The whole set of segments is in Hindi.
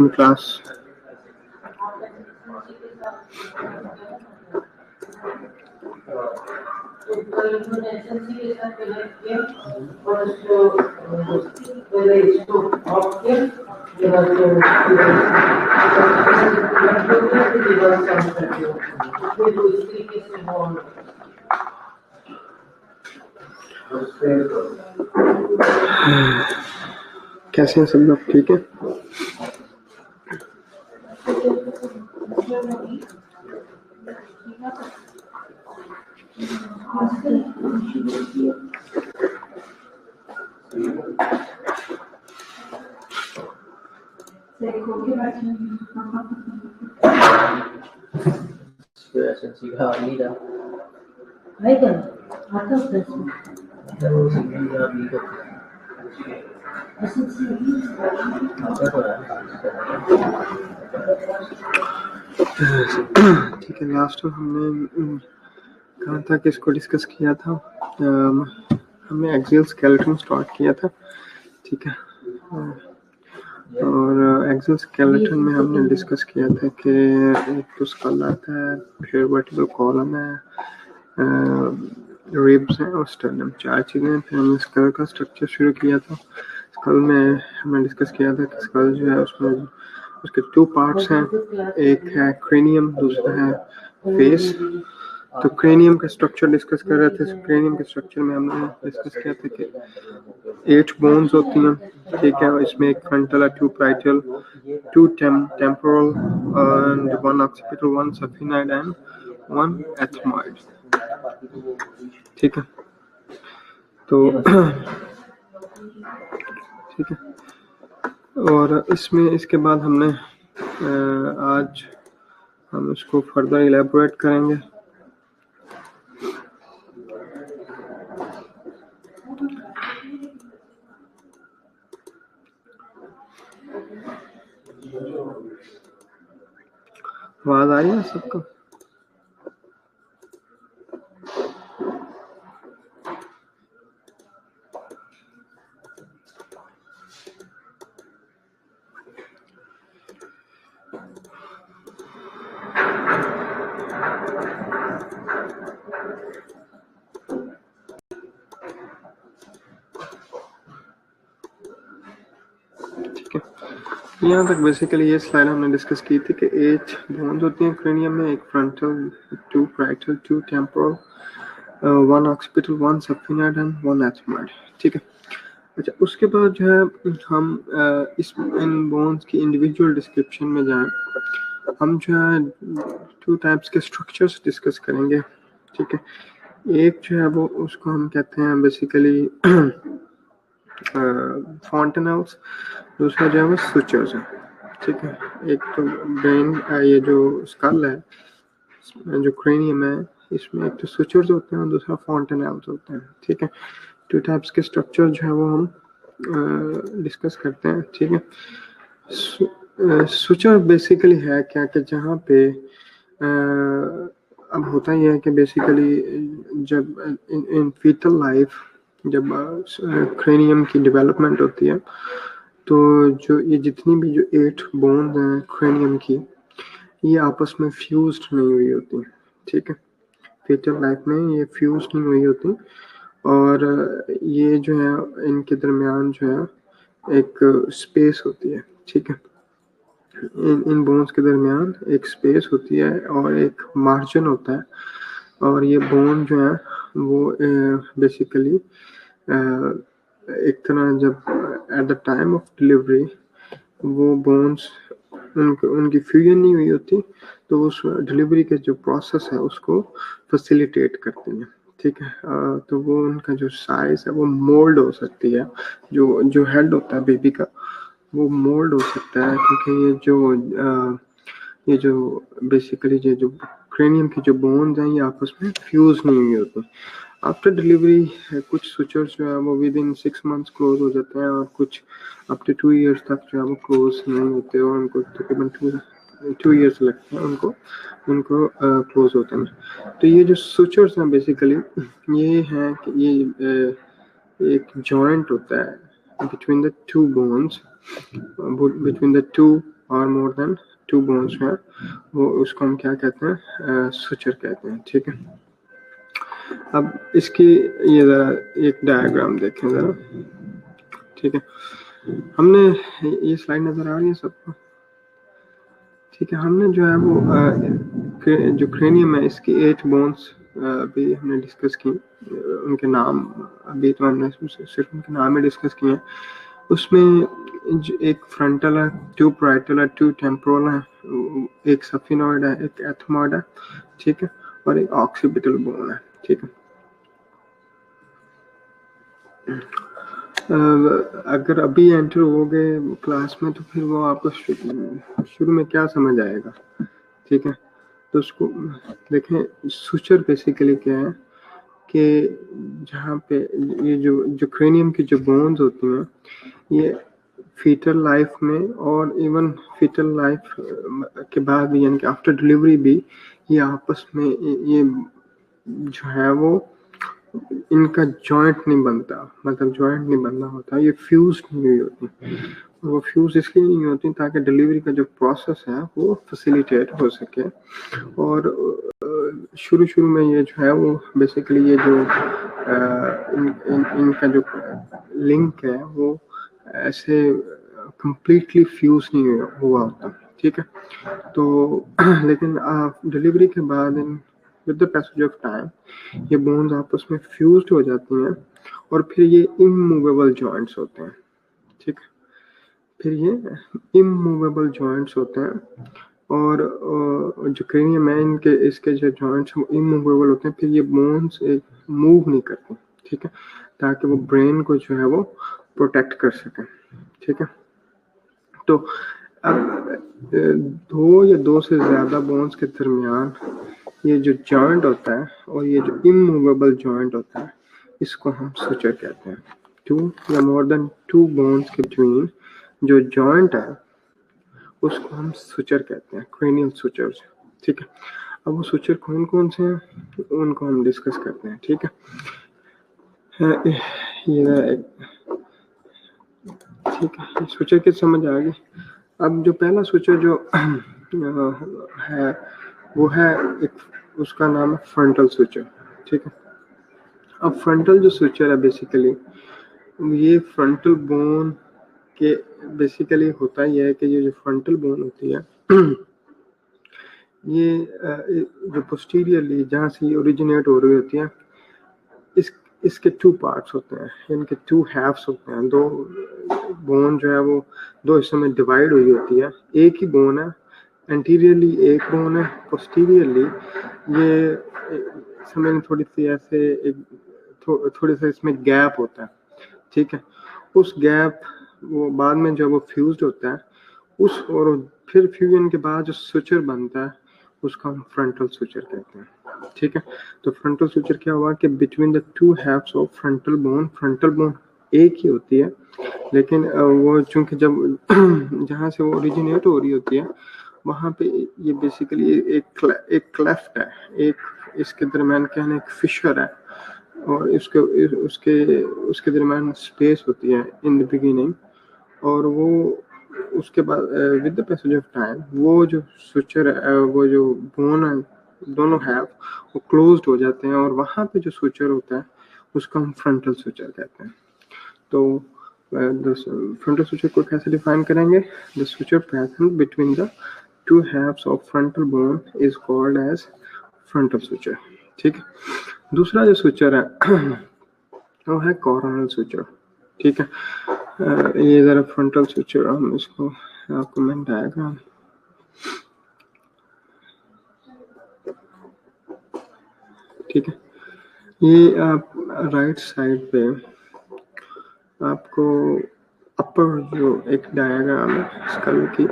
क्लास कैसे हैं सब लोग? ठीक है। ठीक है, लास्ट में हमने कहा था कि इसको डिस्कस किया था, हमने एक्सियल स्केलेटन स्टार्ट किया था, ठीक है। और एक्सियल स्केलेटन में हमने डिस्कस किया था कि एक तो स्कल आता है, फिर वर्टिकल कॉलम है, रिब्स हैं और स्टर्नम, 4 चीज़ें। फिर हमने स्कल का स्ट्रक्चर शुरू किया था। स्कल में हमने डिस्कस किया था कि स्कल जो है उसमें उसके 2 पार्ट्स हैं, एक है क्रेनियम, दूसरा है फेस। तो क्रेनियम का स्ट्रक्चर डिस्कस कर रहे थे। क्रेनियम के स्ट्रक्चर में हमने डिस्कस किया था कि 8 बोन्स होती हैं, ठीक है। इसमें एक फ्रंटल है, 2 parietal, 2 temporal and 1 occipital, 1 sphenoid and 1 ethmoid, ठीक है। तो ठीक है। और इसमें इसके बाद हमने आज हम इसको फर्दर इलेबोरेट करेंगे। आवाज आ रही है सबको? यहाँ तक बेसिकली ये स्लाइड हमने डिस्कस की थी कि 8 बोन्स होती हैं क्रेनियम में, एक frontal, 2 parietal, 2 temporal, 1 occipital, 1 sphenoid and 1 ethmoid, ठीक है। अच्छा, उसके बाद जो है हम इन बोन्स की इंडिविजुअल डिस्क्रिप्शन में जाएं। हम जो है 2 टाइप्स के स्ट्रक्चर्स डिस्कस करेंगे, ठीक है। एक जो है वो उसको हम कहते हैं बेसिकली फॉन्टेनल्स, दूसरा जो है वो सुचर्स है, ठीक है। एक तो ब्रेन, ये जो स्कल है, जो क्रेनियम है, इसमें एक तो सुचर्स होते हैं और दूसरा फॉन्टेनल्स होते हैं, ठीक है। 2 टाइप्स के स्ट्रक्चर जो है वो हम डिस्कस करते हैं, ठीक है। सुचर बेसिकली है क्या कि जहाँ पे अब होता ही है कि बेसिकली जब इन फीटल लाइफ जब क्रेनियम की डेवलपमेंट होती है तो जो ये जितनी भी जो 8 बोन्स हैं क्रेनियम की, ये आपस में फ्यूज्ड नहीं हुई होती, ठीक है। फीटल लाइफ में ये फ्यूज नहीं हुई होती और ये जो है इनके दरमियान जो है एक स्पेस होती है, ठीक है। इन बोन्स के दरमियान एक स्पेस होती है और एक मार्जिन होता है, और ये बोन जो है वो बेसिकली एक तरह जब at the time of delivery वो बोन्स उनकी फ्यूजन नहीं हुई होती, तो उस डिलीवरी के जो प्रोसेस है उसको फैसिलिटेट करती है, ठीक है। तो वो उनका जो साइज है वो मोल्ड हो सकती है, जो हेड होता है बेबी का वो मोल्ड हो सकता है, क्योंकि ये जो बेसिकली ये जो क्रेनियम की जो बोन्स हैं ये आपस में फ्यूज नहीं हुई होती। आफ्टर डिलीवरी कुछ सुचर्स जो है वो विद इन 6 मंथ्स क्लोज हो जाते हैं और कुछ अप टू 2 इयर्स तक जो है वो क्लोज नहीं होते और उनको तकरीबन 2 इयर्स लगते हैं उनको क्लोज होते हैं। तो ये जो सुचर्स हैं बेसिकली ये हैं कि ये एक जॉइंट होता है between the two bones, between the two और मोर देन 2 बोन्स हैं, वो उसको हम क्या कहते हैं, सुचर कहते हैं। ठीक है, अब इसकी ये जरा एक डायग्राम देखें जरा। ठीक है, हमने ये स्लाइड नजर आ रही है सबको? ठीक है, हमने जो है वो जो क्रेनियम है इसकी 8 बोन्स अभी हमने डिस्कस की, उनके नाम अभी तो हमने सिर्फ उनके नाम ही डिस्कस किए हैं। उसमें एक फ्रंटल है, 2 पैराइटल है, 2 टेम्पोरल है, एक सफिनॉइड है, एक एथमॉइड है। ठीक है, और एक ऑक्सीपिटल बोन है। ठीक है, अगर अभी एंटर हो गए क्लास में तो फिर वो आपको शुरू में क्या समझ आएगा। ठीक है, तो उसको देखें। सुचर बेसिकली क्या है कि जहाँ पे ये जो क्रेनियम की जो बोन्स होती हैं ये फीटल लाइफ में और इवन फीटल लाइफ के बाद भी यानी कि आफ्टर डिलीवरी भी ये आपस में ये जो है वो इनका जॉइंट नहीं बनता, मतलब जॉइंट नहीं बनना होता, ये फ्यूज नहीं हुई होती। वो फ्यूज इसलिए नहीं होती ताकि डिलीवरी का जो प्रोसेस है वो फैसिलिटेट हो सके। और शुरू में ये जो है वो बेसिकली ये जो इनका जो लिंक है वो ऐसे कंप्लीटली फ्यूज नहीं हुआ होता। ठीक है, तो लेकिन डिलीवरी के बाद with the passage of time ये बोन्स आपस में फ्यूज्ड हो जाती हैं और फिर ये इमूवेबल जॉइंट्स होते हैं। ठीक है, फिर ये इमूवेबल जॉइंट्स होते हैं और जो क्रेनियम है इनके इसके जो जॉइंट्स हैं इमूवेबल होते हैं। फिर ये बोन्स मूव नहीं करते। ठीक है, ताकि वो ब्रेन को जो है वो प्रोटेक्ट कर सकें। ठीक है, तो अब 2 या 2 से ज़्यादा बोन्स के दरमियान ये जो जॉइंट होता है और ये जो इमूवेबल जॉइंट होता है इसको हम सुचर कहते हैं। 2 या मोर देन 2 बोन्स के बिटवीन जो जॉइंट है उसको हम सुचर कहते हैं, क्रेनियल सुचर्स। ठीक है, अब वो सुचर कौन कौन से हैं उनको हम डिस्कस करते हैं। ठीक है, ये ठीक है, सुचर की समझ आ गई। अब जो पहला सुचर जो है वो है एक, उसका नाम है फ्रंटल सुचर। ठीक है, अब फ्रंटल जो सुचर है बेसिकली ये फ्रंटल बोन के बेसिकली होता ही है कि ये जो फ्रंटल बोन होती है ये जो पोस्टीरियरली जहाँ से ये ओरिजिनेट हो रही होती है इसके 2 पार्ट्स होते हैं, इनके 2 हाफ्स होते हैं। 2 बोन जो है वो 2 हिस्सों में डिवाइड हुई होती है। एक ही बोन है, एंटीरियरली एक बोन है, पोस्टीरियरली ये समझ थोड़ी सी ऐसे थोड़ी सा इसमें गैप होता है। ठीक है, उस गैप वो बाद में जब वो फ्यूज्ड होता है उस और फिर फ्यूजन के बाद जो सुचर बनता है उसको हम फ्रंटल सुचर कहते हैं। ठीक है, तो फ्रंटल सुचर क्या हुआ कि between the 2 halves of frontal bone एक ही होती है लेकिन वो चूंकि जब जहाँ से वो ओरिजिनेट हो रही होती है वहाँ पे ये बेसिकली एक क्लेफ्ट है, एक इसके दरम्यान क्या है, एक फिशर है और उसके दरम्यान स्पेस होती है इन द बिगिनिंग। और वो उसके बाद with the passage of time वो जो सुचर वो जो बोन है दोनों हैव वो क्लोज्ड हो जाते हैं और वहाँ पे जो सुचर होता है उसको हम फ्रंटल सुचर कहते हैं। तो फ्रंटल सुचर को कैसे डिफाइन करेंगे? The suture pattern between the 2 halves of frontal bone is called as frontal suture। ठीक है, दूसरा जो सुचर है वो है कोरोनल सुचर। ठीक है, ये जरा फ्रंटल सुचर हम इसको आपको मैं डायग्राम ठीक है, ये आप राइट साइड पे आपको अपर जो एक डायग्राम है स्कल की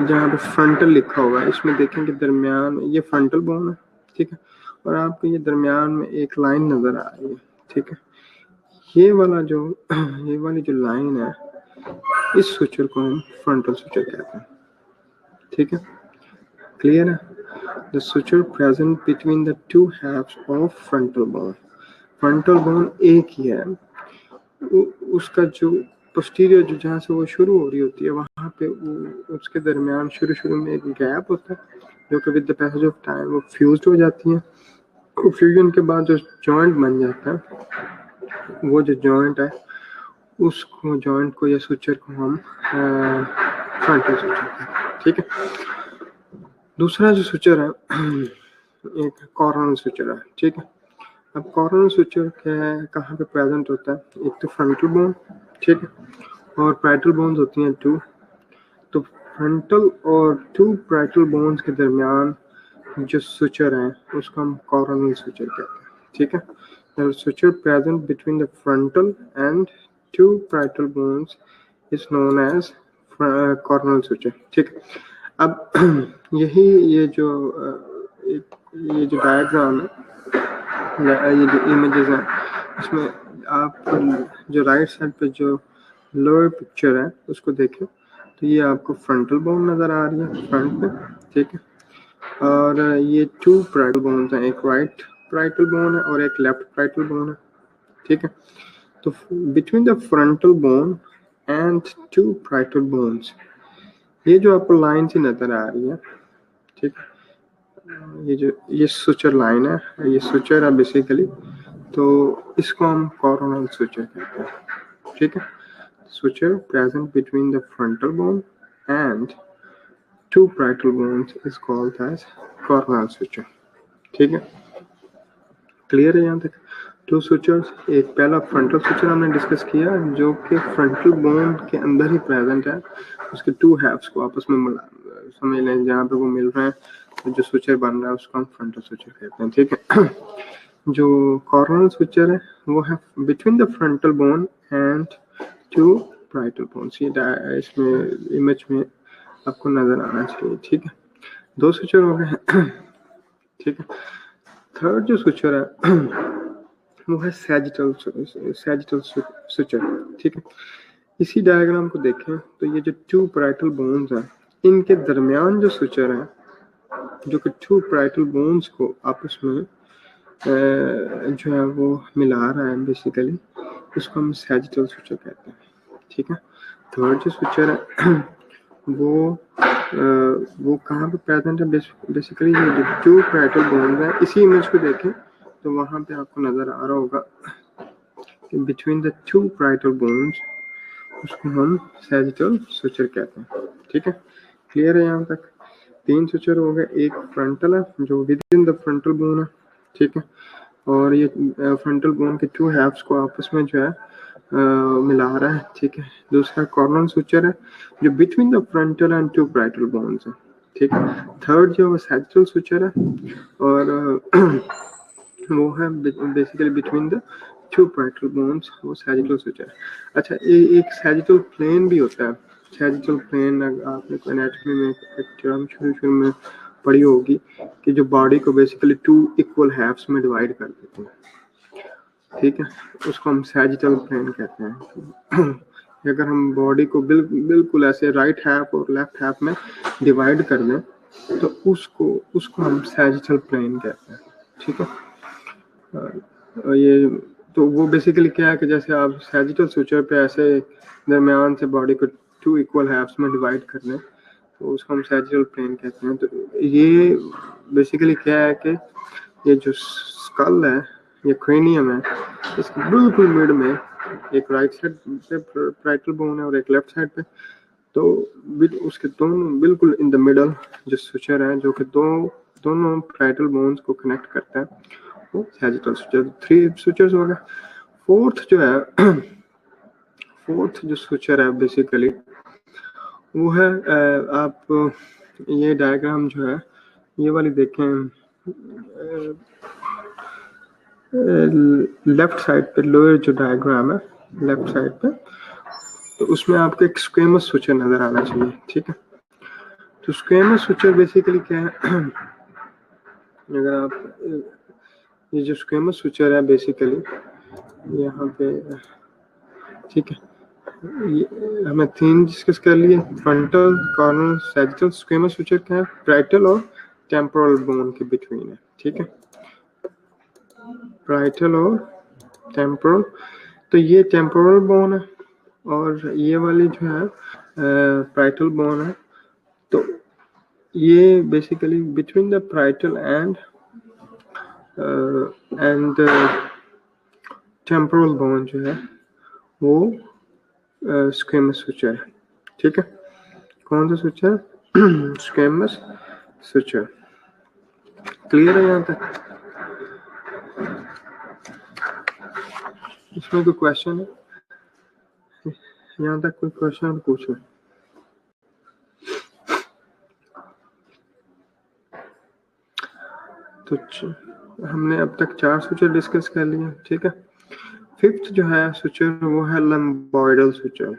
जहाँ पे फ्रंटल लिखा हुआ है इसमें देखें कि दरमियान ये फ्रंटल बोन है, ठीक है, और आपको ये दरमियान में एक लाइन नजर आ रही है, ठीक है। ये वाली जो लाइन है इस सुचर को हम फ्रंटल सुचर कहते हैं, ठीक है, क्लियर है। The suture present between the two halves of frontal bone, frontal bone एक ही है, उसका जो पोस्टीरियर जो जहाँ से वो शुरू हो रही होती है वहाँ पे उसके दरमियान शुरू में एक गैप होता है जो कि with the passage of time वो फ्यूज्ड हो जाती है। फ्यूजन के बाद जो जॉइंट बन जाता है वो जो जॉइंट है उसको जॉइंट को या सुचर को हम फ्रंटल सुचर कहते हैं, ठीक है। दूसरा जो सुचर है एक कॉर्नल सुचर है, ठीक है। अब कॉर्नल सुचर कहाँ पे प्रेजेंट होता है, एक तो फ्रंटल बोन, ठीक है, और पैरेटल बोन्स होती हैं 2, तो फ्रंटल और 2 पैरेटल बोन्स के दरमियान जो सुचर है उसको हम कॉर्नल सुचर कहते हैं, ठीक है। The suture present between the frontal and 2 parietal bones is known as coronal suture, ठीक है। अब ये जो डायग्राम है, ये जो इमेजेस हैं इसमें आप जो राइट साइड पे जो लोअर पिक्चर है उसको देखें तो ये आपको फ्रंटल बोन नजर आ रही है फ्रंट पे, ठीक है, और ये 2 पैरेटल बोन्स हैं, एक राइट पैरेटल बोन है और एक लेफ्ट पैरेटल बोन है, ठीक है। तो between the frontal bone and 2 parietal bones ये जो आपको लाइन सी नजर आ रही है, ठीक है, ये सुचर लाइन है, ये सुचर है बेसिकली, तो इसको हम कॉरोनल सुचर कहते हैं, ठीक है। Suture present between the frontal bone and 2 parietal bones is called as coronal suture, ठीक है, क्लियर है यहाँ तक। 2 सुचर्स, एक पहला फ्रंटल सुचर हमने डिस्कस किया जो कि फ्रंटल बोन के अंदर ही प्रेजेंट है, उसके 2 halves को आपस में समझ लें, जहाँ पे वो मिल रहे हैं तो जो सुचर बन रहा है उसको हम फ्रंटल सुचर कहते हैं, ठीक है। जो कॉर्नल सुचर है वो है between the frontal bone and 2 parietal bones, ये इसमें इमेज में आपको नजर आना चाहिए, ठीक है। 2 सुचर हो गए, ठीक है। थर्ड जो सुचर है वो है सैजिटल सुचर, ठीक है। इसी डायग्राम को देखें तो ये जो 2 पैरेटल बोन्स हैं इनके दरमियान जो सुचर है जो कि 2 पैरेटल बोन्स को आपस में जो है वो मिला रहा है बेसिकली, उसको हम सैजिटल सुचर कहते हैं, ठीक है। थर्ड जो सुचर है वो कहाँ पे प्रेजेंट है, बेसिकली ये जो 2 पैरेटल बोन्स हैं, इसी इमेज को देखें तो वहाँ पे आपको नजर आ रहा होगा कि बिटवीन द 2 पैरेटल बोन्स उसको हम सैजिटल सुचर कहते हैं, ठीक है, क्लियर है यहाँ तक। 3 सुचर हो गए, एक फ्रंटल है जो with in the frontal bone है, ठीक है, और ये फ्रंटल बोन के 2 halves को आपस में जो है मिला रहा है, ठीक है। दूसरा कॉर्नल सुचर है जो between the frontal and 2 parietal bones है, ठीक है। थर्ड जो सैजिटल सुचर है और वो है basically between the 2 parietal bones, वो सैजिटल सुचर है। अच्छा, एक सैजिटल प्लेन भी होता है, सैजिटल प्लेन आपने कोई एनाटॉमी में एक टर्म शुरू में पढ़ी होगी कि जो बॉडी को बेसिकली 2 इक्वल halves में डिवाइड कर देते हैं, ठीक है, उसको हम सैजिटल प्लेन कहते हैं। अगर हम बॉडी को बिल्कुल ऐसे राइट हाफ और लेफ्ट हाफ में डिवाइड कर दें तो उसको हम सैजिटल प्लेन कहते हैं, ठीक है। ये तो वो बेसिकली क्या है कि जैसे आप सैजिटल सुचर पे ऐसे दरमियान से बॉडी को 2 इक्वल halves में डिवाइड कर लें तो उसको हम सैजिटल प्लेन कहते हैं। तो ये बेसिकली क्या है कि ये जो स्कल है, ये क्रेनियम है, इसके बिल्कुल मिड में एक राइट साइड पे पैरेटल बोन है और एक लेफ्ट साइड पे, तो उसके दोनों बिल्कुल इन द मिडल जो सुचर है जो कि दोनों पैरेटल बोन्स को कनेक्ट करता है वो सैजिटल सुचर। 3 सुचर्स हो गए। फोर्थ जो सुचर है बेसिकली वो है आप ये डायग्राम जो है ये वाली देखें, लेफ्ट साइड पे लोअर जो डायग्राम है लेफ्ट साइड पे, तो उसमें आपको एक स्क्वेमस सुचर नजर आना चाहिए, ठीक है। तो स्क्वेमस सुचर बेसिकली क्या है? अगर आप ये जो स्क्वेमस सुचर है बेसिकली यहाँ पे, ठीक है, हमें थीम डिस्कस कर लिए, frontal, corner, sagittal. Squamous suture क्या है? पैराइटल और टेम्पोरल बोन के बिटवीन है, ठीक है, पैराइटल और टेम्पोरल। तो ये टेम्पोरल बोन है और ये वाली जो है पैराइटल बोन है। तो ये basically between the parietal and temporal bone जो है वो स्क्वेमस सुचर है, ठीक है। कौन सा सुचर? Squamous suture. क्लियर है यहाँ तक? इसमें कोई क्वेश्चन है? यहाँ तक कोई क्वेश्चन पूछो। तो हमने अब तक 4 सुचर डिस्कस कर लिए, ठीक है। फिफ्थ जो है सुचर वो है लंबॉइडल सुचर,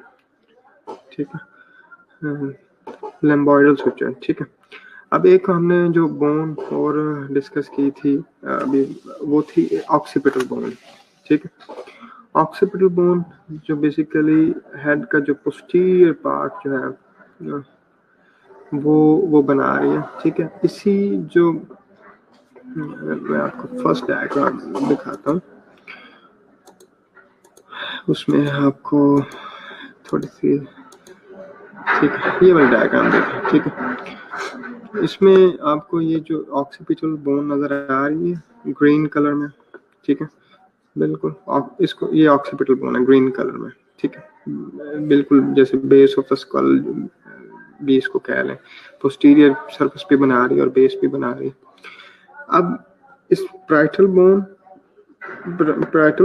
ठीक है, लंबॉइडल सुचर, ठीक है। अब एक हमने जो बोन और डिस्कस की थी अभी, वो थी ऑक्सीपिटल बोन, ठीक है। ऑक्सीपिटल बोन जो बेसिकली हेड का जो पोस्टीरियर पार्ट जो है वो बना रही है, ठीक है। इसी जो मैं आपको फर्स्ट डायग्राम दिखाता हूँ, उसमें आपको थोड़ी सी, ठीक है, ये वाला डायग्राम देखें, ठीक है। इसमें आपको ये जो ऑक्सीपिटल बोन नजर आ रही है ग्रीन कलर में, ठीक है, बिल्कुल। इसको ये ऑक्सीपिटल बोन है ग्रीन कलर में, ठीक है, बिल्कुल जैसे बेस ऑफ द स्कल भी इसको कह लें, पोस्टीरियर सरफेस पे बना रही है और बेस पे बना रही है। अब इस पैराइटल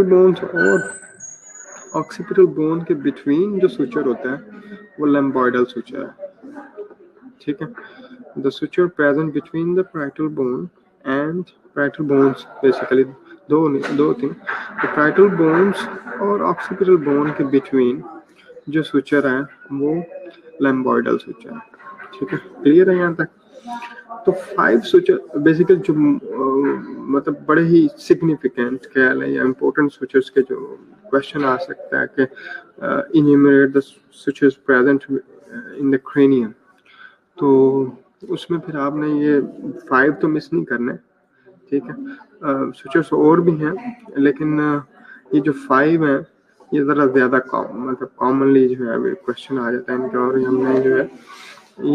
बोन और ऑक्सीपिटल बोन के बिटवीन जो सुचर होता है वो लंबॉइडल सुचर है, ठीक है। The suture present between the parietal bone and parietal bones, basically दो थिंग, पैराइटल बोन्स और ऑक्सीपिटल बोन के बिटवीन जो सुचर है वो लंबॉइडल सुचर है, ठीक है। क्लियर है यहाँ तक? तो 5 सुचर बेसिकली जो मतलब बड़े ही सिग्निफिकेंट कह लें या इम्पोर्टेंट सुचर्स के जो क्वेश्चन आ सकता है कि enumerate the sutures present in the cranium, तो उसमें फिर आपने ये 5 तो मिस नहीं करने, ठीक है। सुचर्स और भी हैं लेकिन ये जो 5 हैं ये ज़रा ज़्यादा मतलब कॉमनली जो है क्वेश्चन आ जाता है इनका, और हमने जो है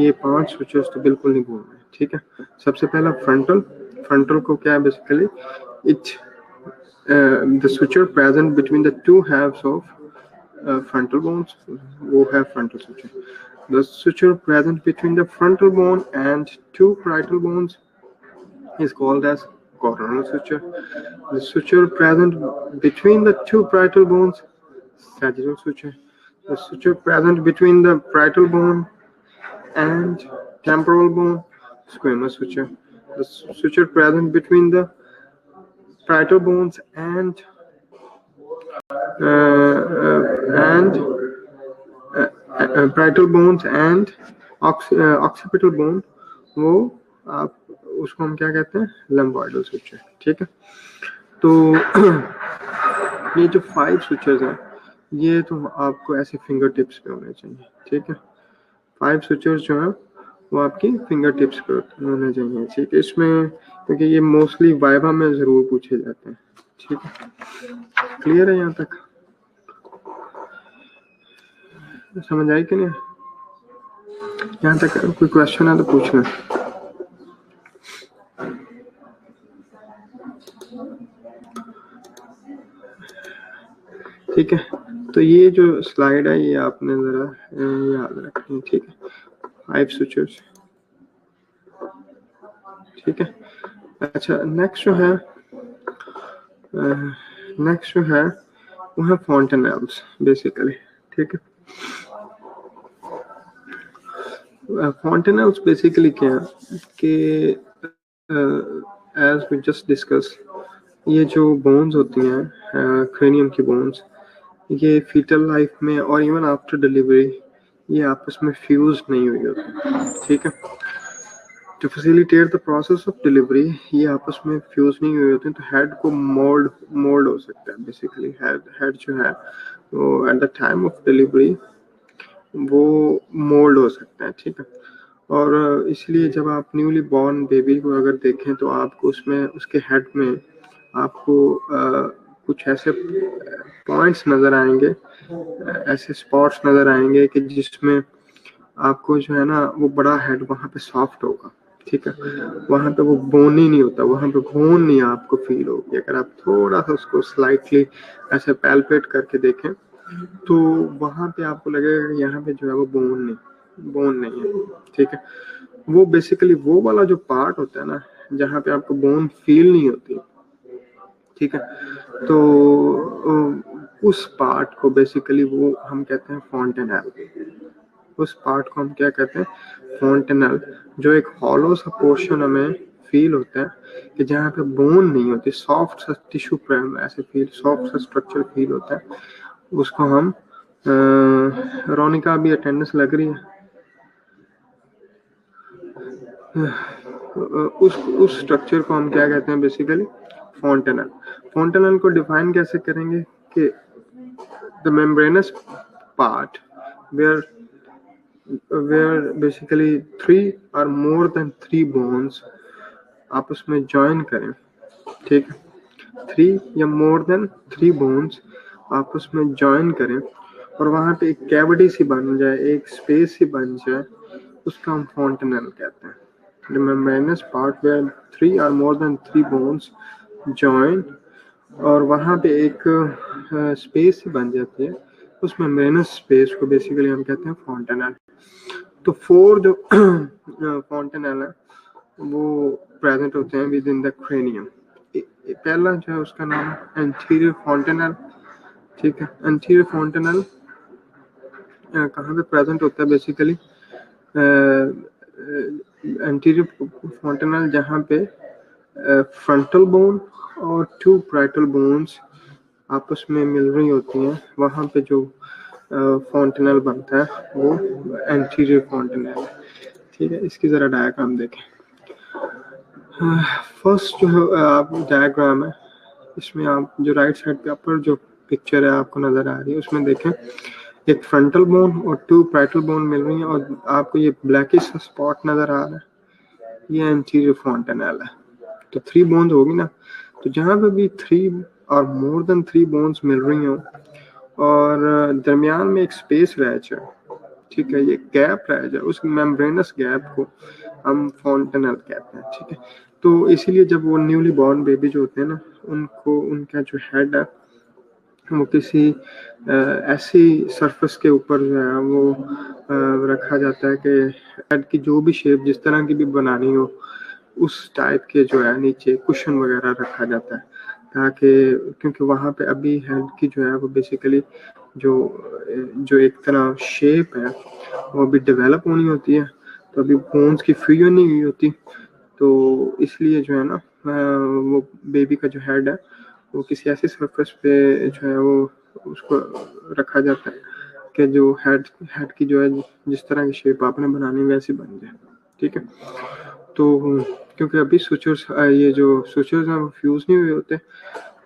ये 5 सुचर्स तो बिल्कुल नहीं भूलना है, ठीक है। सबसे पहला फ्रंटल को क्या है basically? It the suture present between the 2 halves of frontal bones, वो है frontal suture. The suture present between the frontal bone and 2 parietal bones is called as coronal suture. The suture present between the 2 parietal bones, sagittal suture. The suture present between the parietal bone and temporal bone, squamous suture. The suture present between the parietal bones and parietal bones and occipital bone, वो आप उसको हम क्या कहते हैं? लंबॉइडल सुचर, ठीक है। तो ये जो 5 सुचर्स हैं ये तो आपको ऐसे फिंगर टिप्स पे होने चाहिए, ठीक है। 5 सुचर्स जो हैं वो आपकी फिंगर टिप्स पे होने चाहिए, ठीक है। इसमें क्योंकि ये मोस्टली वाइवा में जरूर पूछे जाते हैं, ठीक है। क्लियर है यहाँ तक? समझ आई कि नहीं? यहाँ तक कोई क्वेश्चन है तो पूछना। ठीक है, तो ये जो स्लाइड है ये आपने जरा याद रखनी है, ठीक है। 5 सुचर्स, ठीक है। अच्छा, नेक्स्ट जो है वो है फॉन्टेनेल्स बेसिकली, ठीक है। फॉन्टेनेल्स बेसिकली क्या है कि एज वी जस्ट डिस्कस, ये जो बोन्स होती हैं क्रेनियम की बोन्स, ये फीटल लाइफ में और इवन आफ्टर डिलीवरी ये आपस में फ्यूज नहीं हुई होती, ठीक है। To facilitate the process of delivery, ये आपस में फ्यूज नहीं हुए होते, तो हेड को मोल्ड हो सकता है। बेसिकली हेड जो है वो at the time of delivery वो मोल्ड हो सकता है, ठीक है। और इसलिए जब आप न्यूली बॉर्न बेबी को अगर देखें तो आपको उसमें उसके हेड में आपको कुछ ऐसे पॉइंट्स नजर आएंगे, ऐसे स्पॉट्स नजर आएंगे कि जिसमें आपको जो है ना वो बड़ा हेड वहाँ पे सॉफ्ट होगा, ठीक है। वहाँ पे वो बोनी नहीं होता, वहाँ पे बोन नहीं आपको फील होगी। अगर आप थोड़ा सा उसको स्लाइटली ऐसे पैल्पेट करके देखें तो वहाँ पे आपको लगेगा कि यहाँ पे जो है वो बोन नहीं है, ठीक है। वो बेसिकली वो वाला जो पार्ट होता है ना जहाँ पे आपको बोन फील नहीं होती, ठीक है। तो उस पार्ट को बेसिकली वो हम कहते हैं फॉन्टेनल। उस पार्ट को हम क्या कहते हैं, फॉन्टेनल। जो एक हॉलो सा पोर्शन हमें फील होता है कि जहाँ पे बोन नहीं होती, सॉफ्ट सा टिश्यू ऐसे फील, सॉफ्ट सा स्ट्रक्चर फील होता है, उसको हम रोनिका भी अटेंडेंस लग रही है, उस स्ट्रक्चर को हम क्या कहते हैं, बेसिकली फॉन्टेनल। फॉन्टेनल को डिफाइन कैसे करेंगे कि the membranes part where basically 3 or more than 3 bones आपस में ज्वाइन करें, ठीक है। 3 या मोर देन 3 बोन्स आपस में ज्वाइन करें और वहाँ पे एक कैविटी सी बन जाए, एक स्पेस सी बन जाए, उसका हम फॉन्टेनल कहते हैं। The membranous part where 3 or more than 3 bones join और वहाँ पे एक स्पेस सी बन जाती है, उस मेम्ब्रेनस स्पेस को बेसिकली हम कहते हैं फॉन्टेनल। तो 4 जो फॉन्टेनल है वो प्रेजेंट होते हैं विद इन द क्रेनियम। पहला जो है उसका नाम है एंटीरियर फॉन्टेनल, ठीक है। एंटीरियर फॉन्टेनल कहाँ पे प्रेजेंट होता है, बेसिकली एंटीरियर फॉन्टेनल जहाँ पे फ्रंटल बोन और 2 पैराइटल बोन्स आपस में मिल रही होती हैं, वहाँ पे जो फॉन्टेनल बनता है वो एंटीरियर फॉन्टेनल है, ठीक है। इसकी जरा डायग्राम देखें। फर्स्ट जो आप डायग्राम है, इसमें आप जो राइट साइड पे अपर जो पिक्चर है आपको नजर आ रही है, उसमें देखें एक फ्रंटल बोन और 2 पैराइटल बोन मिल रही है और आपको ये ब्लैकिश स्पॉट नजर आ रहा है, ये एंटीरियर फॉन्टेनल है। तो 3 बोन्स होगी ना, तो जहाँ पे भी 3 और मोर देन 3 बोन्स मिल रही हो और दरमियान में एक स्पेस रह जाए, ठीक है, ये गैप रह जाए, उस मेम्ब्रेनस गैप को हम फॉन्टेनल कहते हैं, ठीक है। तो इसीलिए जब वो न्यूली बॉर्न बेबी जो होते हैं ना, उनको उनका जो हेड है वो किसी ऐसी सरफेस के ऊपर जो है वो रखा जाता है कि हेड की जो भी शेप जिस तरह की भी बनानी हो उस टाइप के जो है नीचे कुशन वगैरह रखा जाता है, ताकि क्योंकि वहाँ पे अभी हेड की जो है वो बेसिकली जो एक तरह शेप है वो अभी डेवलप होनी होती है, तो अभी बोन्स की फ्यूजन नहीं हुई होती, तो इसलिए जो है ना वो बेबी का जो हेड है वो किसी ऐसी सरफेस पे जो है वो उसको रखा जाता है कि जो हेड की जो है जिस तरह की शेप आपने बनानी वैसी बन जाए, ठीक है। तो क्योंकि अभी सुचर्स ये जो सुचर्स हैं वो फ्यूज नहीं हुए होते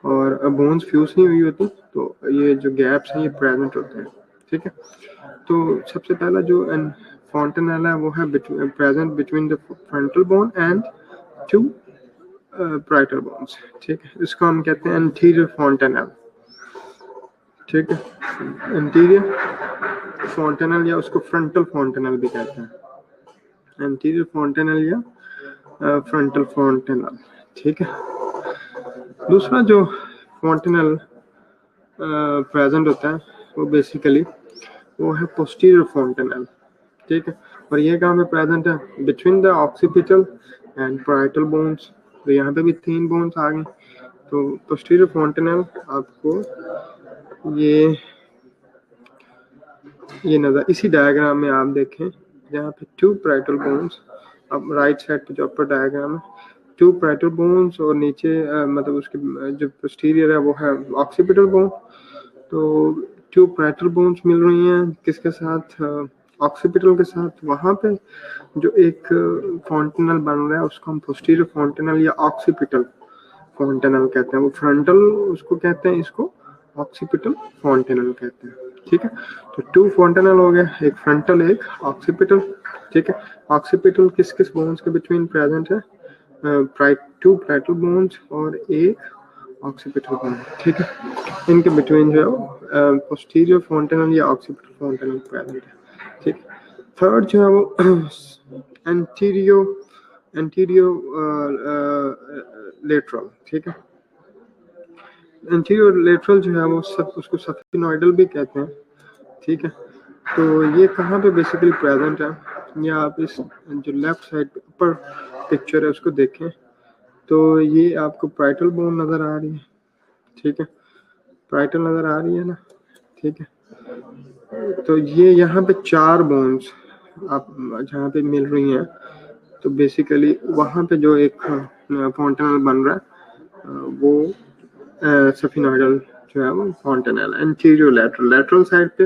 और बोन्स फ्यूज नहीं हुई होती, तो ये जो गैप्स हैं ये प्रेजेंट होते हैं, ठीक है। तो सबसे पहला जो फॉन्टेनल है वो है present between the frontal bone and 2 parietal bones, ठीक है। इसको हम कहते हैं एंटीरियर फॉन्टेनल, ठीक है। एंटीरियर फॉन्टेनल या उसको फ्रंटल फॉन्टेनल भी कहते हैं, एंटीरियर फॉन्टेनल या फ्रंटल फॉन्टेनल, ठीक है। दूसरा जो फॉन्टेनल प्रेजेंट होता है वो बेसिकली वो है पोस्टीरियर फॉन्टेनल, ठीक है। और ये कहाँ पे प्रेजेंट है, between the occipital and parietal bones. तो यहाँ पे भी 3 बोन्स आ गए, तो पोस्टीरियर फॉन्टेनल आपको ये नजर इसी डायग्राम में आप देखें जहाँ पे 2 पैराइटल बोन्स, अब राइट साइड पे जो अपर डायग्राम है 2 पैराइटल बोन्स और नीचे मतलब उसके जो पोस्टीरियर है वो है ऑक्सीपिटल बोन, तो 2 पैराइटल बोन्स मिल रही हैं किसके साथ, ऑक्सीपिटल के साथ वहां पे जो एक फॉन्टेनल बन रहा है उसको हम पोस्टीरियर फॉन्टेनल या ऑक्सीपिटल फॉन्टेनल कहते हैं। वो फ्रंटल उसको कहते हैं, इसको ऑक्सीपिटल फॉन्टेनल कहते हैं। ठीक है, तो 2 फॉन्टेनल हो गया, एक फ्रंटल एक ऑक्सीपिटल। ठीक है, ऑक्सीपिटल किस किस बोन्स के बिटवीन प्रेजेंट है? 2 पैरेटल बोन्स और एक ऑक्सीपिटल बोन। ठीक है, इनके बिटवीन जो है पोस्टीरियर फॉन्टेनल या ऑक्सीपिटल फॉन्टेनल प्रेजेंट है। ठीक, थर्ड जो है वो एंटीरियो लेटरल। ठीक है, एंटीरियर लेटरल जो है वो सब उसको सफिनॉइडल भी कहते हैं। ठीक है, तो ये कहाँ पे बेसिकली प्रेजेंट है? या आप इस जो लेफ्ट साइड पे ऊपर पिक्चर है उसको देखें तो ये आपको पैरेटल बोन नजर आ रही है। ठीक है, पैरेटल नजर आ रही है ना। ठीक है, तो ये यहाँ पे 4 बोन्स आप जहाँ पे मिल रही हैं, तो बेसिकली वहाँ पे जो एक फॉन्टेनल बन रहा है वो सफिनॉइडल जो है वो फॉन्टेनल एंटीरियर लेटरल साइड पे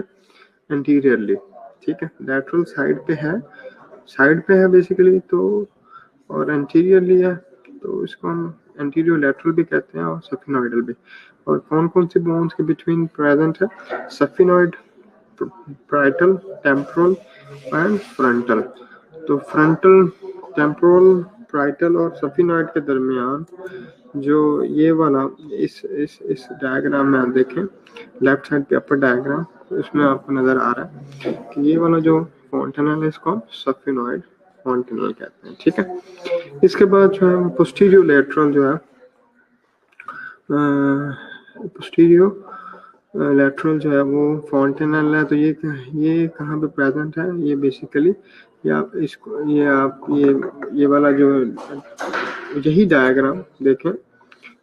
एंटीरियरली। ठीक है, लेटरल साइड पे है बेसिकली, तो और एंटीरियरली है, तो इसको हम एंटीरियर लेटरल भी कहते हैं और सफिनॉइडल भी। और कौन कौन सी बोन्स के बिटवीन प्रेजेंट है? सफिनॉइड, पैरेटल, टेम्पोरल एंड फ्रंटल। तो फ्रंटल, टेम्पोरल, पैरेटल और सफिनॉइड के दरमियान जो ये वाला इस डायग्राम में आप देखें, लेफ्ट साइड पे अपर डायग्राम, इसमें आपको नजर आ रहा है कि ये वाला जो फॉन्टेनल है इसको हम सफिनॉइड फॉन्टेनल कहते हैं। ठीक है, इसके बाद जो है पोस्टीरियर लेटरल जो है पोस्टीरियर लेटरल जो है वो फॉन्टेनल है। तो ये कहाँ पे प्रेजेंट है? ये बेसिकली ये वाला जो यही डायग्राम देखें,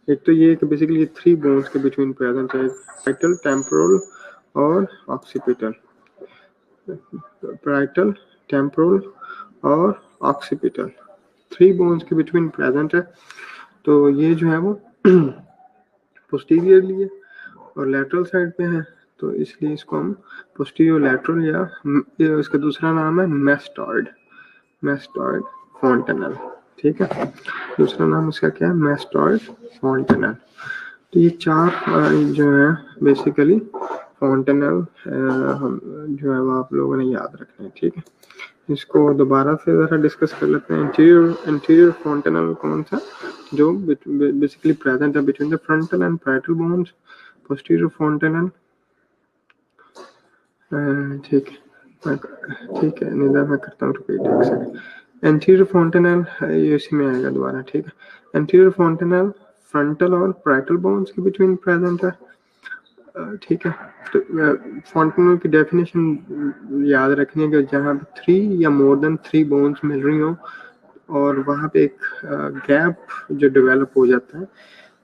एक तो ये बेसिकली 3 बोन्स के बिटवीन प्रेजेंट है, पैरेटल, टेम्पोरल और ऑक्सीपिटल। पैरेटल, टेम्पोरल और ऑक्सीपिटल 3 बोन्स के बिटवीन प्रेजेंट है। तो ये जो है वो पोस्टीरियरली है और लेटरल साइड पे है, तो इसलिए इसको हम पोस्टीरियर लेटरल या इसका दूसरा नाम है मैस्टॉइड फॉन्टेनल। ठीक है, दूसरा नाम इसका क्या है? Mastoid fontanelle. तो ये 4 जो है बेसिकली फॉन्टेनल जो है वो आप लोगों ने याद रखना है। ठीक है, इसको दोबारा से ज़रा डिस्कस कर लेते हैं। इंटीरियर फॉन्टेनल कौन सा? जो बेसिकली प्रेजेंट है between the frontal and parietal bones. Posterior fontanelle, ठीक है, निदा मैं करता हूँ रिपीट एक सेकंड। एंटीरियर फॉन्टेनल ये इसी में आएगा दोबारा। ठीक है, एंटीरियर फॉन्टेनल फ्रंटल और पैरेटल बोन्स के बिटवीन प्रेजेंट है। ठीक है, तो फॉन्टेनल की डेफिनेशन याद रखनी है कि जहाँ पे 3 या मोर देन 3 बोन्स मिल रही हो और वहाँ पे एक गैप जो डेवलप हो जाता है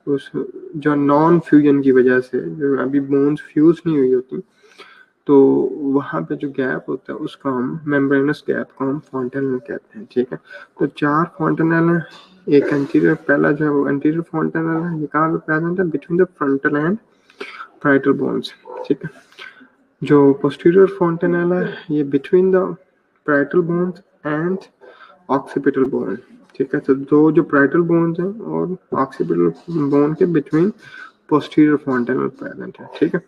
उस जो नॉन फ्यूजन की वजह से, जो अभी बोन्स फ्यूज नहीं हुई होती, तो वहाँ पे जो गैप होता है उसका हम मेम्ब्रेनस गैप को हम फॉन्टेनल कहते हैं। ठीक है, तो 4 फॉन्टेनल है। एक एंटीरियर, पहला जो है वो एंटीरियर फॉन्टेनल है, ये कहाँ पे प्रेजेंट है? Between the frontal and parietal bones. ठीक है, जो पोस्टीरियर फॉन्टेनल है ये between the parietal bones and occipital bone. ठीक है, तो दो जो पैरेटल बोन्स हैं और ऑक्सीपिटल बोन के बिटवीन पोस्टीरियर फॉन्टेनल प्रेजेंट है। ठीक है,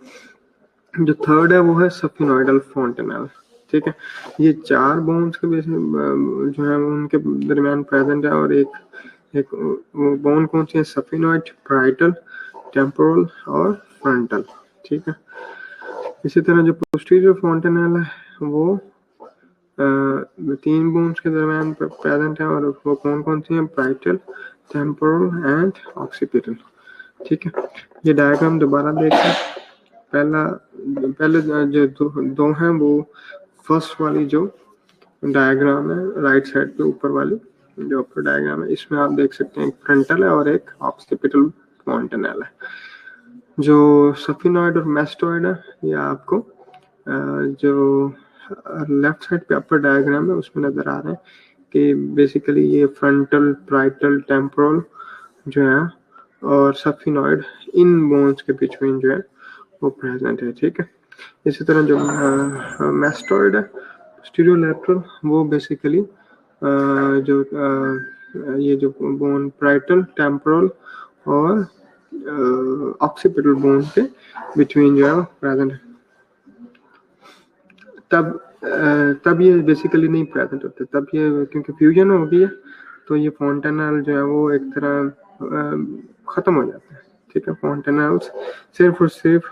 जो थर्ड है वो है सफिनॉइडल फॉन्टेनल। ठीक है, ये 4 बोन्स के जो है उनके दरमियान प्रेजेंट है और एक बोन कौन सी है? सफिनॉइड, पैरेटल, टेम्पोरल और फ्रंटल। ठीक है, इसी तरह जो पोस्टीरियर फॉन्टेनल है वो 3 बोन्स के दरमियान प्रेजेंट है और वो कौन सी है? Parietal, temporal and occipital. ठीक है, ये डायग्राम दोबारा देखें। पहले जो दो हैं वो फर्स्ट वाली जो डायग्राम है राइट साइड पे ऊपर वाली जो अपर डायग्राम है, इसमें आप देख सकते हैं एक फ्रंटल है और एक ऑक्सीपिटल फॉन्टेनल है। जो सफिनॉइड और मैस्टॉइड है ये आपको जो लेफ्ट साइड पे अपर डायग्राम है उसमें नजर आ रहे हैं कि बेसिकली ये फ्रंटल, पैरेटल, टेम्पोरल जो है और सफिनॉइड इन बोन्स के बिटवीन जो है वो प्रेजेंट है। ठीक है, इसी तरह जो मैस्टॉइड है स्टीरियोलैटरल वो बेसिकली जो ये जो बोन प्राइटल, टेम्पोरल और ऑक्सीपिटल बोन के बिटवीन जो है प्रेजेंट है। तब ये बेसिकली नहीं प्रेजेंट होते, तब ये क्योंकि फ्यूजन हो गई है तो ये फोंटेनल जो है वो एक तरह खत्म हो जाता है। ठीक है, फोंटेनल्स सिर्फ और सिर्फ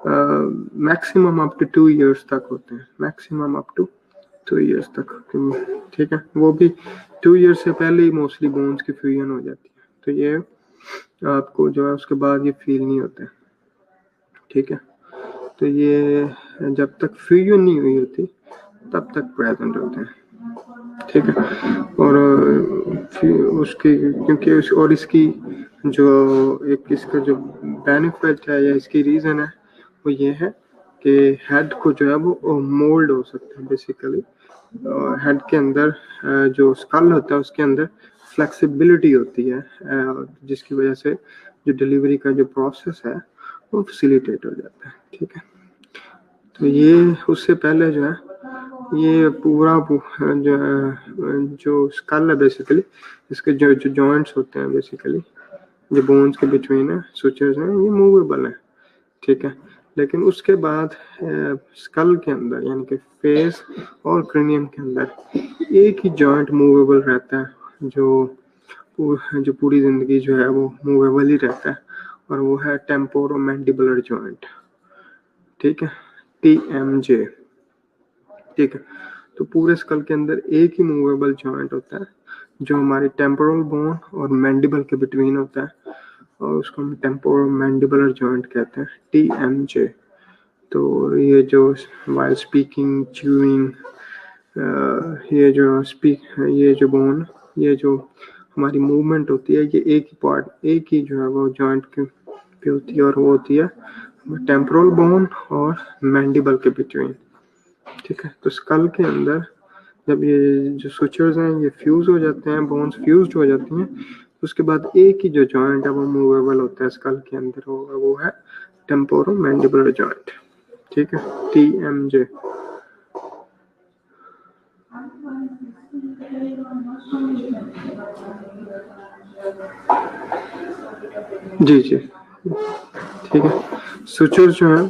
मैक्सिमम अप टू 2 इयर्स तक होते हैं, मैक्सिमम अप टू 2 इयर्स तक। ठीक है, वो भी 2 इयर्स से पहले ही मोस्टली बोन्स की फ्यूजन हो जाती है, तो ये आपको जो है उसके बाद ये फील नहीं होता है। ठीक है, तो ये जब तक फ्यूजन नहीं हुई होती तब तक प्रेजेंट होते हैं। ठीक है, और उसकी क्योंकि और इसकी जो एक इसका जो बेनिफिट है या इसकी रीज़न है वो ये है कि हेड को जो है वो मोल्ड हो सकता है बेसिकली। हेड के अंदर जो स्कल होता है उसके अंदर फ्लेक्सिबिलिटी होती है, जिसकी वजह से जो डिलीवरी का जो प्रोसेस है वो फैसिलिटेट हो जाता है। ठीक है, तो ये उससे पहले जो है ये पूरा जो स्कल है बेसिकली, इसके जो जॉइंट्स होते हैं बेसिकली जो बोन्स के बिटवीन है, सुचर्स हैं, ये मूवेबल है। ठीक है, लेकिन उसके बाद स्कल के अंदर यानी कि फेस और क्रेनियम के अंदर एक ही जॉइंट मूवेबल रहता है जो पूरी जिंदगी जो है वो मूवेबल ही रहता है, और वो है टेम्पोरोमैंडिबुलर जॉइंट। ठीक है, TMJ। ठीक है, तो पूरे स्कल के अंदर एक ही मूवेबल जॉइंट होता है जो हमारी टेम्पोरल बोन और मैंडिबल के बिटवीन होता है, और उसको हम टेम्पोरोमैंडिबुलर जॉइंट कहते हैं, TMJ। तो ये जो वाइल स्पीकिंग, च्यूइंग, ये जो बोन, ये जो हमारी मूवमेंट होती है, ये एक ही पार्ट, एक ही जो है वो जॉइंट पे होती है, और वो होती है टेम्पोरल बोन और मैंडिबल के बिटवीन। ठीक है, तो स्कल के अंदर जब ये जो सुचर्स हैं ये फ्यूज हो जाते हैं, बोन्स फ्यूज हो जाती हैं, उसके बाद एक ही जो जॉइंट है वो मूवेबल होता है स्कल के अंदर, वो है टेम्पोरोमैंडिबुलर जॉइंट। ठीक है, TMJ। जी जी, ठीक है। सुचर्स जो है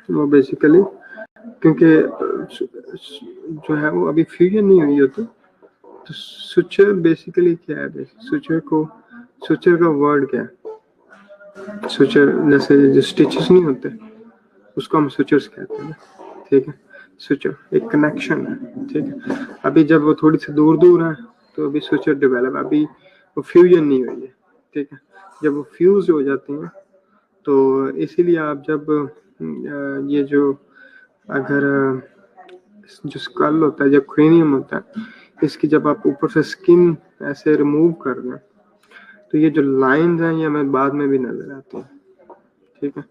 वो बेसिकली क्योंकि जो है वो अभी फ्यूजन नहीं हुई होती, तो सुचर बेसिकली क्या है? सुचर का वर्ड क्या है? सुचर जैसे जो स्टिचेस नहीं होते उसको हम सुचर्स कहते हैं। ठीक है, सुचर एक कनेक्शन है। ठीक है, अभी जब वो थोड़ी सी दूर दूर है तो अभी सुचर डेवलप, अभी वो फ्यूजन नहीं हुई है। ठीक है, जब वो फ्यूज हो जाती हैं तो इसीलिए आप जब ये जो अगर जो स्कल होता है, जब क्रेनियम होता है, इसकी जब आप ऊपर से स्किन ऐसे रिमूव कर दें तो ये जो लाइंस हैं ये हमें बाद में भी नजर आती हैं। ठीक है,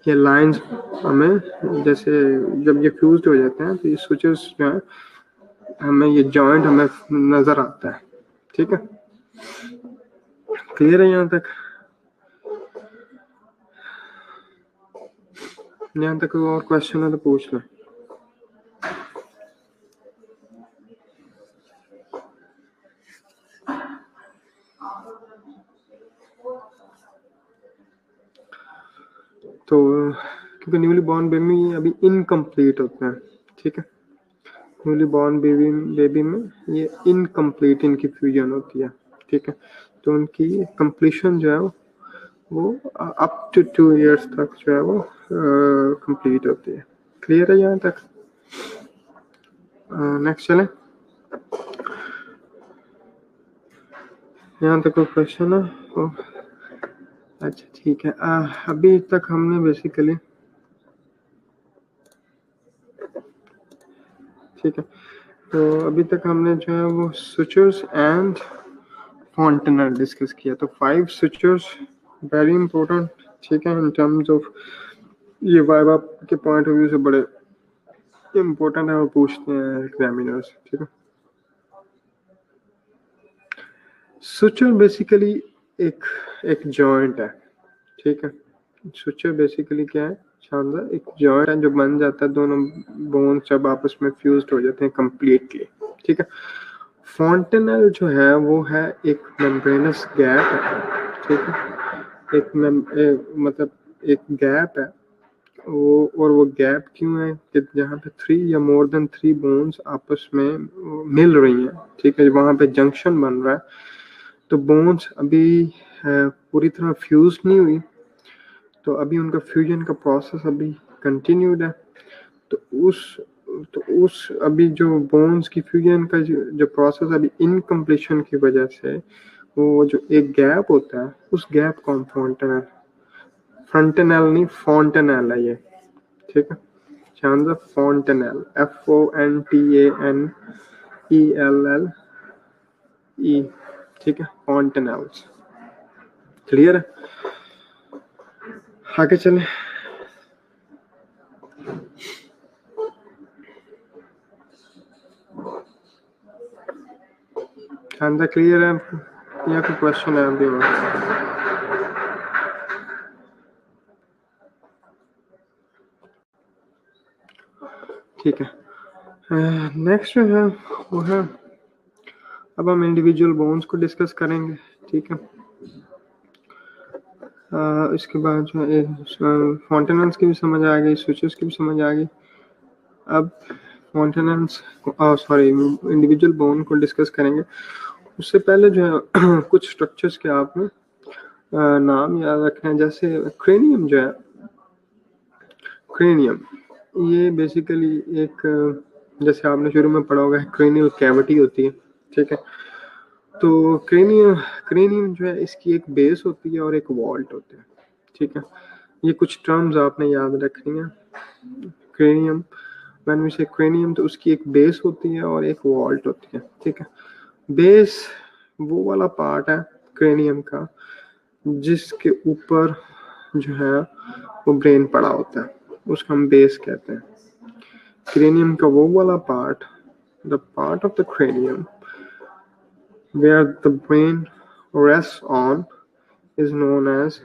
ये लाइंस हमें जैसे जब ये फ्यूज्ड हो जाते हैं तो ये स्विचेस जो है हमें ये जॉइंट हमें नजर आता है। ठीक है, क्लियर है यहाँ तक? यहाँ तक कोई और क्वेश्चन है तो पूछ लें। तो क्योंकि न्यूली बॉर्न बेबी अभी इनकम्प्लीट होता है। ठीक है, न्यूली बॉर्न बेबी में ये इनकम्प्लीट इनकी फ्यूजन होती है। ठीक है, तो उनकी कंप्लीशन जो है वो अप टू 2 इयर्स तक जो है वो कंप्लीट होती है। क्लियर है यहाँ तक? नेक्स्ट चलें। यहाँ तक कोई क्वेश्चन है? अच्छा ठीक है, अभी तक हमने बेसिकली, ठीक है, तो अभी तक हमने जो है वो सुचर्स एंड फॉन्टेनल डिस्कस किया। तो 5 सुचर्स वेरी इंपॉर्टेंट। ठीक है, इन टर्म्स ऑफ ये वाइवा के पॉइंट ऑफ व्यू से बड़े इंपॉर्टेंट है और पूछते हैं एग्जामिनर्स। ठीक है, सुचर बेसिकली एक जॉइंट है। ठीक है, सुचर बेसिकली क्या है शानदार, एक जॉइंट है जो बन जाता है, दोनों बोन्स जब आपस में फ्यूज्ड हो जाते हैं कंप्लीटली, ठीक है। फॉन्टेनेल जो है वो है एक मेम्ब्रेनस गैप है, ठीक है, मतलब एक गैप है वो, और वो गैप क्यों है कि जहाँ पे 3 या मोर देन 3 बोन्स आपस में मिल रही हैं, ठीक है, वहाँ पे जंक्शन बन रहा है, तो बोन्स अभी पूरी तरह फ्यूज नहीं हुई, तो अभी उनका फ्यूजन का प्रोसेस अभी कंटिन्यूड है, तो उस अभी जो बोन्स की फ्यूजन का जो प्रोसेस अभी इनकम्प्लीशन की वजह से वो जो एक गैप होता है, उस गैप को हम फ्रंटेनल नहीं फॉन्टेनल है ये, ठीक है, शानदार, फॉन्टेनल, FONTANELE, ठीक है, फॉन्टेनल्स, क्लियर है। आगे चले, शानदार, क्लियर है या कोई क्वेश्चन है अभी और? ठीक है, नेक्स्ट जो है वो है, अब हम इंडिविजुअल बोन्स को डिस्कस करेंगे, ठीक है। इसके बाद जो है फॉन्टेनल्स की भी समझ आ गई, स्विचेस की भी समझ आ गई। अब फॉन्टेनल्स सॉरी इंडिविजुअल बोन को डिस्कस करेंगे, उससे पहले जो है कुछ स्ट्रक्चर्स के आपने नाम याद रखना है, जैसे क्रेनियम जो है, क्रेनियम ये बेसिकली एक, जैसे आपने शुरू में पढ़ा होगा, क्रेनियल कैविटी होती है, ठीक है, तो क्रेनियम जो है इसकी एक बेस होती है और एक वॉल्ट होता है, ठीक है, ये कुछ टर्म्स आपने याद रखनी है। क्रेनियम, व्हेन वी से क्रेनियम, तो उसकी एक बेस होती है और एक वॉल्ट होती है, ठीक है। बेस वो वाला पार्ट है क्रेनियम का जिसके ऊपर जो है वो ब्रेन पड़ा होता है, उसको हम बेस कहते हैं। क्रेनियम का वो वाला part, the part of the cranium where the brain rests on is known as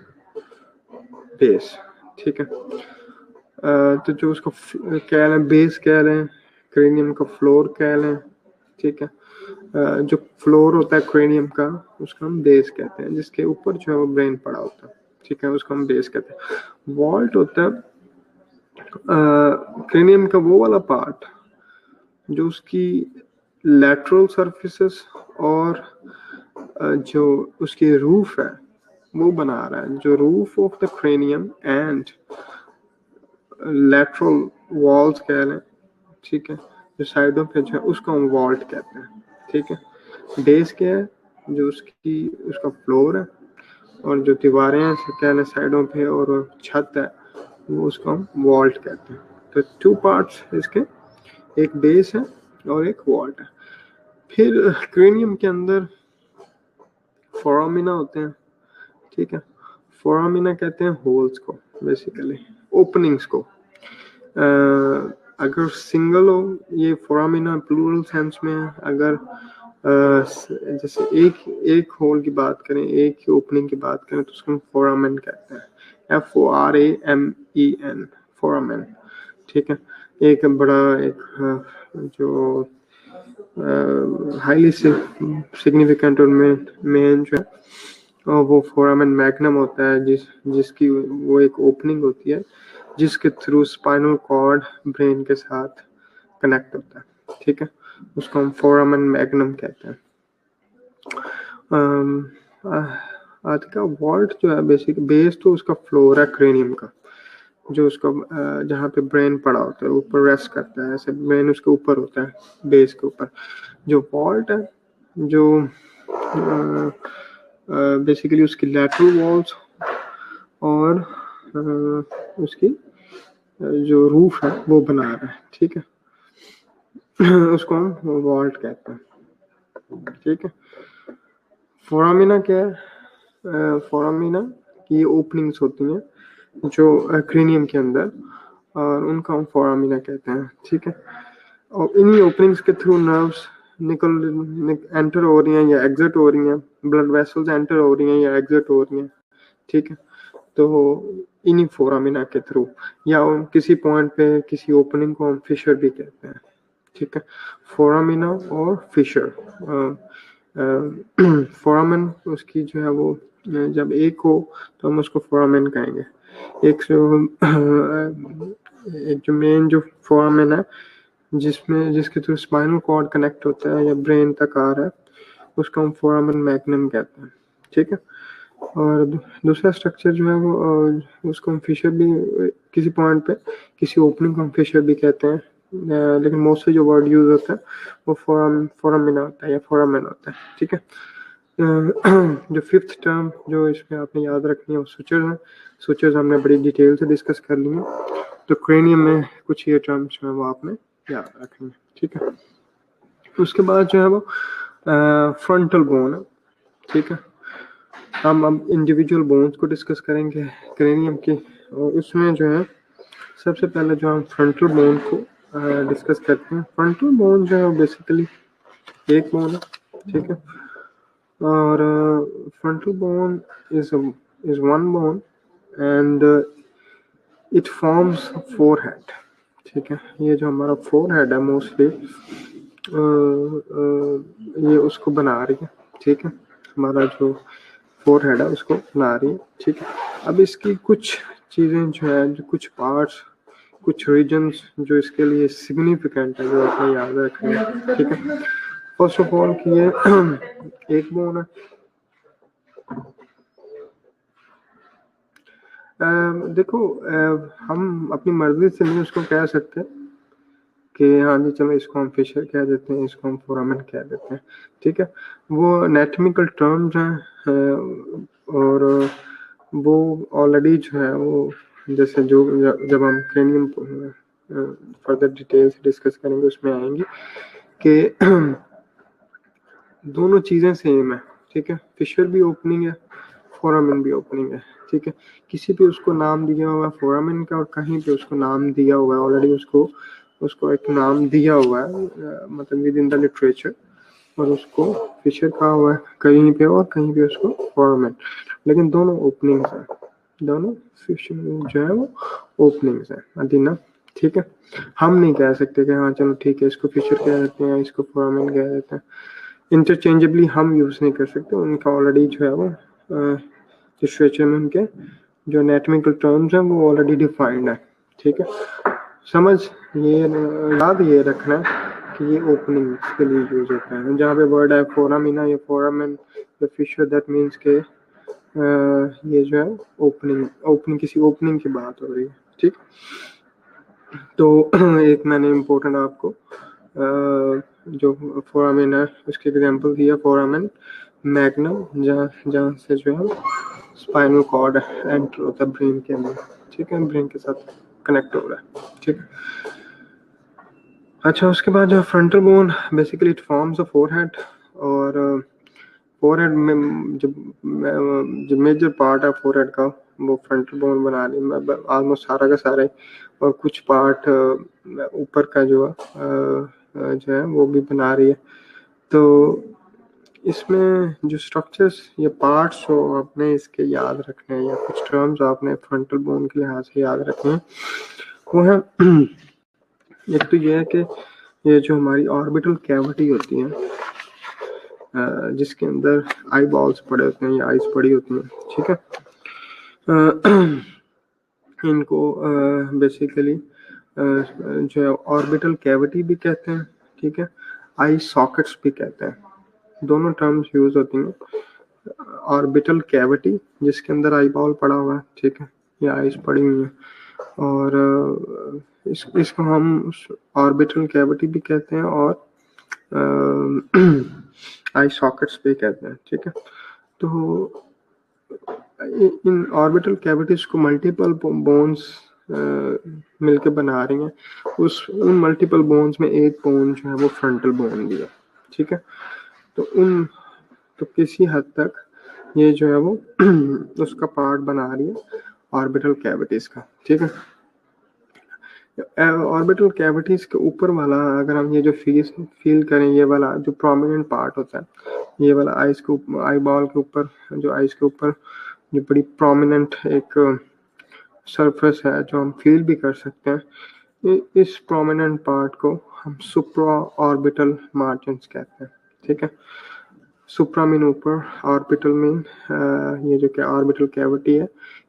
base, ठीक है। तो जो उसको कह लें बेस कह लें, क्रेनियम का फ्लोर कह लें, ठीक है, जो फ्लोर होता है क्रेनियम का उसको हम बेस कहते हैं, जिसके ऊपर जो है वो ब्रेन पड़ा होता है, ठीक है, उसको हम बेस कहते हैं। वॉल्ट होता है क्रेनियम का वो वाला पार्ट जो उसकी लैटरल सर्फेसेस और जो उसकी रूफ है वो बना रहा है, जो roof of the cranium and lateral walls कह लें, ठीक है, जो साइडों पे जो है उसको हम वॉल्ट कहते हैं, ठीक है। बेस क्या है, जो उसका फ्लोर है, और जो दीवारें हैं कह लें साइडों पे और छत है वो उसको हम वॉल्ट कहते हैं। तो 2 पार्ट्स इसके, एक बेस है और एक वॉल्ट है। फिर क्रेनियम के अंदर फोरामिना होते हैं, ठीक है, फोरामिना कहते हैं होल्स को, बेसिकली ओपनिंग्स को। अगर सिंगल हो ये फोरामिना प्लूरल सेंस में है, अगर जैसे एक होल की बात करें, एक ही ओपनिंग की बात करें तो उसको हम फोरामेन कहते हैं, FORAMEN, फोरामेन, ठीक है। एक बड़ा एक जो हाईली सिग्निफिकेंट और मेन जो है वो फोरामेन मैग्नम होता है, जिसकी वो एक ओपनिंग होती है जिसके थ्रू स्पाइनल कॉर्ड ब्रेन के साथ कनेक्ट होता है, ठीक है, उसको हम फोरामेन मैग्नम कहते हैं। आज का वॉल्ट जो है बेसिक बेस तो उसका फ्लोर है क्रेनियम का, जो उसका जहाँ पे ब्रेन पड़ा होता है ऊपर रेस्ट करता है, ऐसे ब्रेन उसके ऊपर होता है बेस के ऊपर। जो वॉल्ट है जो बेसिकली उसकी लैटरल वॉल्स और उसकी जो रूफ है वो बना रहा है, ठीक है, उसको हम वॉल्ट कहते हैं, ठीक है। फोरामिना क्या है, फोरामिना की ओपनिंग्स होती हैं जो क्रेनियम के अंदर, और उनका हम फोरामिना कहते हैं, ठीक है। और इन्हीं ओपनिंग्स के थ्रू नर्व्स एंटर हो रही हैं या एग्जिट हो रही हैं, ब्लड वेसल्स एंटर हो रही हैं या एग्जिट हो रही हैं, ठीक है। तो इन्हीं फोरामिना के थ्रू या किसी पॉइंट पे किसी ओपनिंग को हम फिशर भी कहते हैं, ठीक है। फोरामिना और फिशर, फोरामेन उसकी जो है वो जब एक हो तो हम उसको फोरामेन कहेंगे। एक जो मेन जो फोरामेन है जिसके थ्रू स्पाइनल कॉर्ड कनेक्ट होता है या ब्रेन तक आ रहा है, उसको हम फोरामेन मैग्नम कहते हैं, ठीक है। और दूसरा स्ट्रक्चर जो है वो उसको हम फिशर भी किसी पॉइंट पे किसी ओपनिंग को हम फिशर भी कहते हैं, लेकिन मोस्टली जो वर्ड यूज होता है वो फोरामिना होता है या फोरामेन होता है, ठीक है। जो फिफ्थ टर्म जो इसमें आपने याद रखनी है वो सुचर है। सुचर्स हमने बड़ी डिटेल से डिस्कस कर लिए, तो क्रेनियम में कुछ ये टर्म्स जो है वो आपने याद रखनी है, ठीक है। उसके बाद जो है वो फ्रंटल बोन है, ठीक है। हम अब इंडिविजुअल बोन्स को डिस्कस करेंगे क्रेनियम की, और उसमें जो है सबसे पहले जो हम फ्रंटल बोन को डिस्कस करते हैं। फ्रंटल बोन जो है बेसिकली एक बोन है, ठीक है। और frontal bone is one bone and it forms forehead, ठीक है। ये जो हमारा फोरहेड है मोस्टली ये उसको बना रही है, ठीक है। हमारा जो फोरहेड है उसको बना रही है, ठीक है। अब इसकी कुछ चीज़ें जो है, जो कुछ पार्ट्स, कुछ रीजन्स जो इसके लिए सिग्निफिकेंट है, जो आपने याद रखना है, ठीक है। फर्स्ट ऑफ ऑल कि ये एक बोन है। देखो, हम अपनी मर्जी से नहीं उसको कह सकते कि हाँ जी चलो इसको हम फिशर कह देते हैं, इसको हम फोरामेन कह देते हैं, ठीक है। वो एनाटॉमिकल टर्म्स हैं, और वो ऑलरेडी जो है वो जैसे जो जब हम क्रेनियम फर्दर डिटेल से डिस्कस करेंगे उसमें आएंगी कि दोनों चीज़ें सेम है, ठीक है। फिशर भी ओपनिंग है, फोरामेन भी ओपनिंग है, ठीक है। किसी पे उसको नाम दिया हुआ है फोरामेन का और कहीं पे उसको नाम दिया हुआ है ऑलरेडी, उसको एक नाम दिया हुआ है, मतलब विद इन द लिटरेचर, और उसको फिशर कहा हुआ है कहीं पे और कहीं पे उसको फोरामेन, लेकिन दोनों ओपनिंग्स हैं, दोनों फिशर जो है वो ओपनिंग्स है अदीना, ठीक है। हम नहीं कह सकते कि हाँ चलो ठीक है इसको फिशर कह देते हैं, इसको फोरामेन कह देते हैं, इंटरचेंजेबली हम यूज़ नहीं कर सकते, उनका ऑलरेडी जो है वो लिटरेचर में उनके जो एनाटॉमिकल टर्म्स हैं वो ऑलरेडी डिफाइंड है, ठीक है। समझ ये याद ये रखना कि ये ओपनिंग के लिए यूज होता है। जहाँ पे वर्ड है फोरामिना या फोरामेन या फिशर, दैट मीन्स के ये जो है ओपनिंग किसी ओपनिंग की बात हो रही है, ठीक। तो एक मैंने इम्पोर्टेंट आपको जो फोरामेन है उसके एग्जांपल दिया, फोरामेन मैग्नम, जहाँ से जो है स्पाइनल कॉर्ड एंटर होता है ब्रेन के अंदर, ठीक है, ब्रेन के साथ कनेक्ट हो रहा है, ठीक। अच्छा, उसके बाद जो frontal bone basically it forms a forehead, और फोरहेड में जो मेजर पार्ट है फोरहेड का वो फ्रंटल बोन बना रही है ऑलमोस्ट सारा का सारा ही, और कुछ पार्ट ऊपर का जो है वो भी बना रही है। तो इसमें जो स्ट्रक्चर्स या पार्ट्स हो आपने इसके याद रखने हैं, या कुछ टर्म्स आपने फ्रंटल बोन के लिहाज से याद रखने हैं, वो है एक तो ये है कि ये जो हमारी ऑर्बिटल कैविटी होती है, जिसके अंदर आई बॉल्स पड़े होते हैं या आइस पड़ी होती हैं, ठीक है। इनको बेसिकली जो है ऑर्बिटल कैविटी भी कहते हैं, ठीक है, आई सॉकेट्स भी कहते हैं, दोनों टर्म्स यूज होती हैं। ऑर्बिटल कैविटी जिसके अंदर आई बॉल पड़ा हुआ है, ठीक है, या आइस पड़ी हुई है, और इसको हम ऑर्बिटल कैविटी भी कहते हैं और आई सॉकेट्स भी कहते हैं, ठीक है। तो इन ऑर्बिटल कैविटीज को मल्टीपल बोन्स मिलके बना रही हैं, उन मल्टीपल बोन्स में एक बोन जो है वो फ्रंटल बोन भी है, ठीक है। तो किसी हद तक ये जो है वो उसका पार्ट बना रही है ऑर्बिटल कैविटीज का, ठीक है। ऑर्बिटल कैविटीज के ऊपर वाला अगर हम ये जो फील करें, ये वाला जो प्रोमिनेंट पार्ट होता है, ये वाला आइस के ऊपर, आई बॉल के ऊपर, जो आइस के ऊपर जो बड़ी प्रोमिनेंट एक सरफेस है जो हम फील भी कर सकते हैं, इस प्रोमिनेंट पार्ट को हम सुप्रा ऑर्बिटल मार्जिन्स कहते हैं। ठीक है, सुप्रा मीन ऊपर, ऑर्बिटल मीन ये जो क्या ऑर्बिटल कैविटी है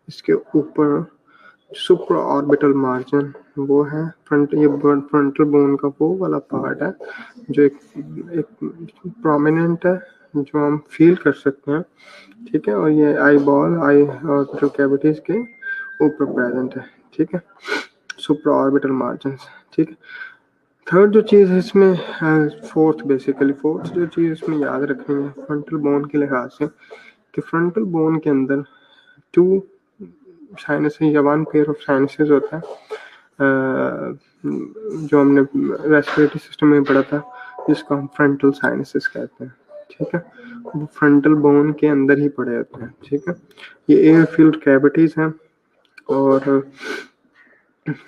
इसके ऊपर सुप्रा ऑर्बिटल मार्जिन वो है फ्रंट, ये फ्रंटल बोन का वो वाला पार्ट है जो एक प्रोमिनेंट है जो हम फील कर सकते हैं। ठीक है, और ये आई बॉल, आई ऑर्बिटल कैविटीज के ऊपर प्रेजेंट है। ठीक है, सुप्रा ऑर्बिटल मार्जिन। ठीक है, थर्ड जो चीज़ है इसमें, फोर्थ जो चीज़ इसमें याद रखनी है फ्रंटल बोन के लिहाज से, कि फ्रंटल बोन के अंदर 2 साइनस या 1 पेयर ऑफ साइनसेस होता है, जो हमने रेस्पिरेटरी सिस्टम में पढ़ा था, जिसको हम फ्रंटल साइनसेस कहते हैं। ठीक है, वो फ्रंटल बोन के अंदर ही पड़े होते हैं। ठीक है, ये एयर फील्ड कैविटीज हैं और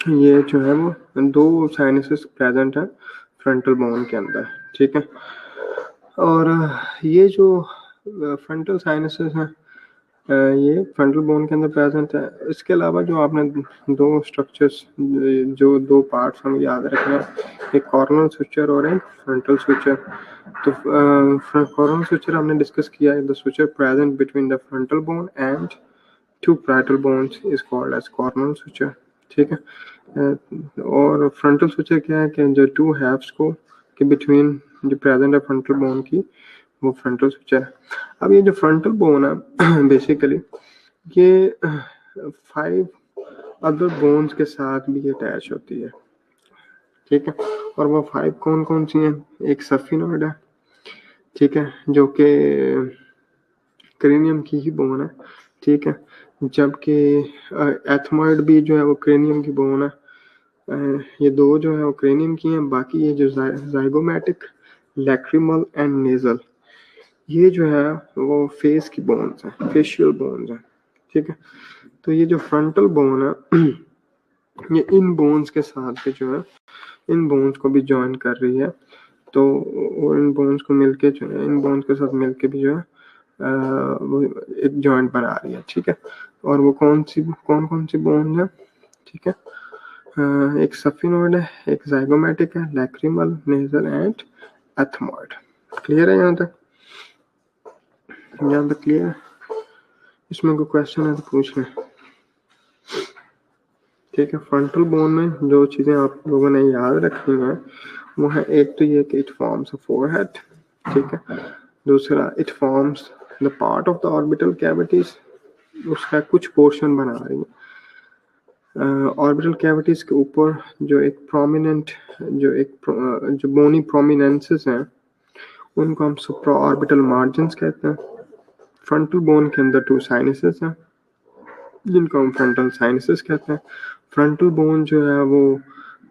ये जो है वो 2 साइनसेस प्रेजेंट है फ्रंटल बोन के अंदर। ठीक है, और ये जो फ्रंटल साइनसेस हैं ये फ्रंटल बोन के अंदर प्रेजेंट है। इसके अलावा जो आपने 2 स्ट्रक्चर्स, जो 2 पार्ट्स हमें याद रखना है, एक कॉर्नल स्विचर और एक फ्रंटल स्विचर। तो कॉर्नल स्विचर हमने डिस्कस किया है, the suture present between the frontal bone and 2 parietal bones is called as coronal suture. ठीक है, और फ्रंटल स्विचर क्या है कि जो 2 हैव्स को के बिटवीन जो प्रेजेंट है फ्रंटल बोन की, वो फ्रंटल स्विचर है। अब ये जो फ्रंटल बोन है बेसिकली ये 5 अदर बोन्स के साथ भी अटैच होती है। ठीक है, और वो 5 कौन कौन सी हैं? एक सफिनॉइड है, ठीक है, जो कि क्रेनियम की ही बोन है। ठीक है, जबकि एथमॉइड भी जो है वो क्रेनियम की बोन है। ये 2 जो है वो क्रेनियम की हैं। बाकी ये जो जाइगोमेटिक, लैक्रिमल एंड नेजल, ये जो है वो फेस की बोन्स हैं, फेशियल बोन्स हैं। ठीक है, तो ये जो फ्रंटल बोन है ये इन बोन्स के साथ भी जो है, इन बोन्स को भी ज्वाइन कर रही है। तो इन बोन्स को मिलके जो है, इन बोन्स के साथ मिलके भी जो है वो एक जॉइंट बना रही है। ठीक है, और वो कौन कौन सी बोन्स है? ठीक है, एक सफिनॉइड है, एक जाइगोमेटिक है, lacrimal, nasal and ethmoid. Clear है यहाँ तक? क्लियर है? इसमें कोई क्वेश्चन है तो पूछ लें। ठीक है, फ्रंटल बोन में जो चीज़ें आप लोगों ने याद रखनी है वो है, एक तो ये कि इट फॉर्म्स अ फोरहेड। ठीक है, दूसरा it forms the part of the orbital cavities, उसका कुछ पोर्शन बना रही है। ऑर्बिटल कैविटीज के ऊपर जो एक प्रोमिनेंट, जो बोनी प्रोमिनेंसेस हैं उनको हम सुप्रा ऑर्बिटल मार्जिन्स कहते हैं। फ्रंटल बोन के अंदर 2 साइनसेस हैं जिनको हम फ्रंटल साइनसेस कहते हैं। फ्रंटल बोन जो है वो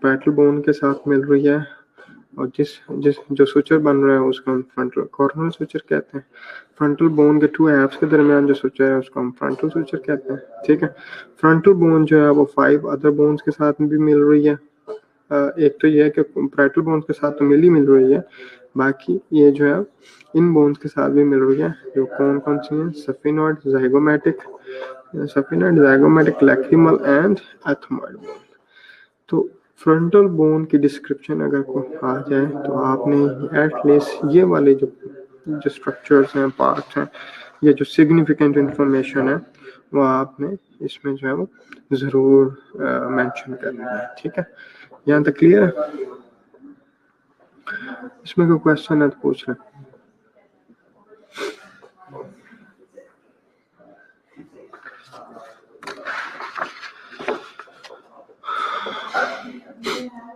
पैरेटल बोन के साथ मिल रही है, और जिस जिस जो स्विचर बन रहा है उसको हम फ्रंटल कॉर्नल स्विचर कहते हैं। फ्रंटल बोन के 2 हैव्स के दरमियान जो स्विचर है उसको हम फ्रंटल स्विचर कहते हैं। ठीक है, फ्रंटल बोन जो है वो 5 अदर बोन्स के साथ भी मिल रही है। एक तो ये है कि पैरेटल बोन्स के साथ तो मिल रही है, बाकी ये जो है इन बोन्स के साथ भी मिल रही है। जो कौन कौन सी हैं? Sphenoid, zygomatic, lacrimal and ethmoid bone. तो फ्रंटल बोन की डिस्क्रिप्शन अगर को आ जाए तो आपने एटलीस्ट ये वाले जो स्ट्रक्चर्स हैं, पार्ट्स हैं, ये जो सिग्निफिकेंट इंफॉर्मेशन है वो आपने इसमें जो है वो ज़रूर मेंशन करना है। ठीक है, यहाँ तक क्लियर है? इसमें कोई क्वेश्चन है तो पूछ लें।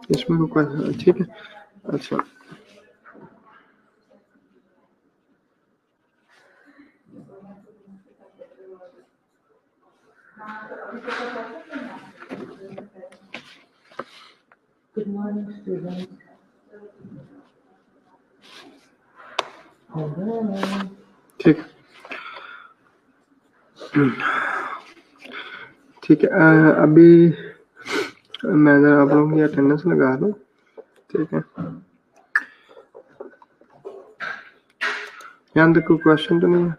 इसमें कोई क्वेश्चन? ठीक है, अच्छा, Good morning, students. Hello. ठीक ठीक है, अभी मैं आप लोगों की अटेंडेंस लगा दूं। ठीक है, यहाँ तक कोई क्वेश्चन तो नहीं है?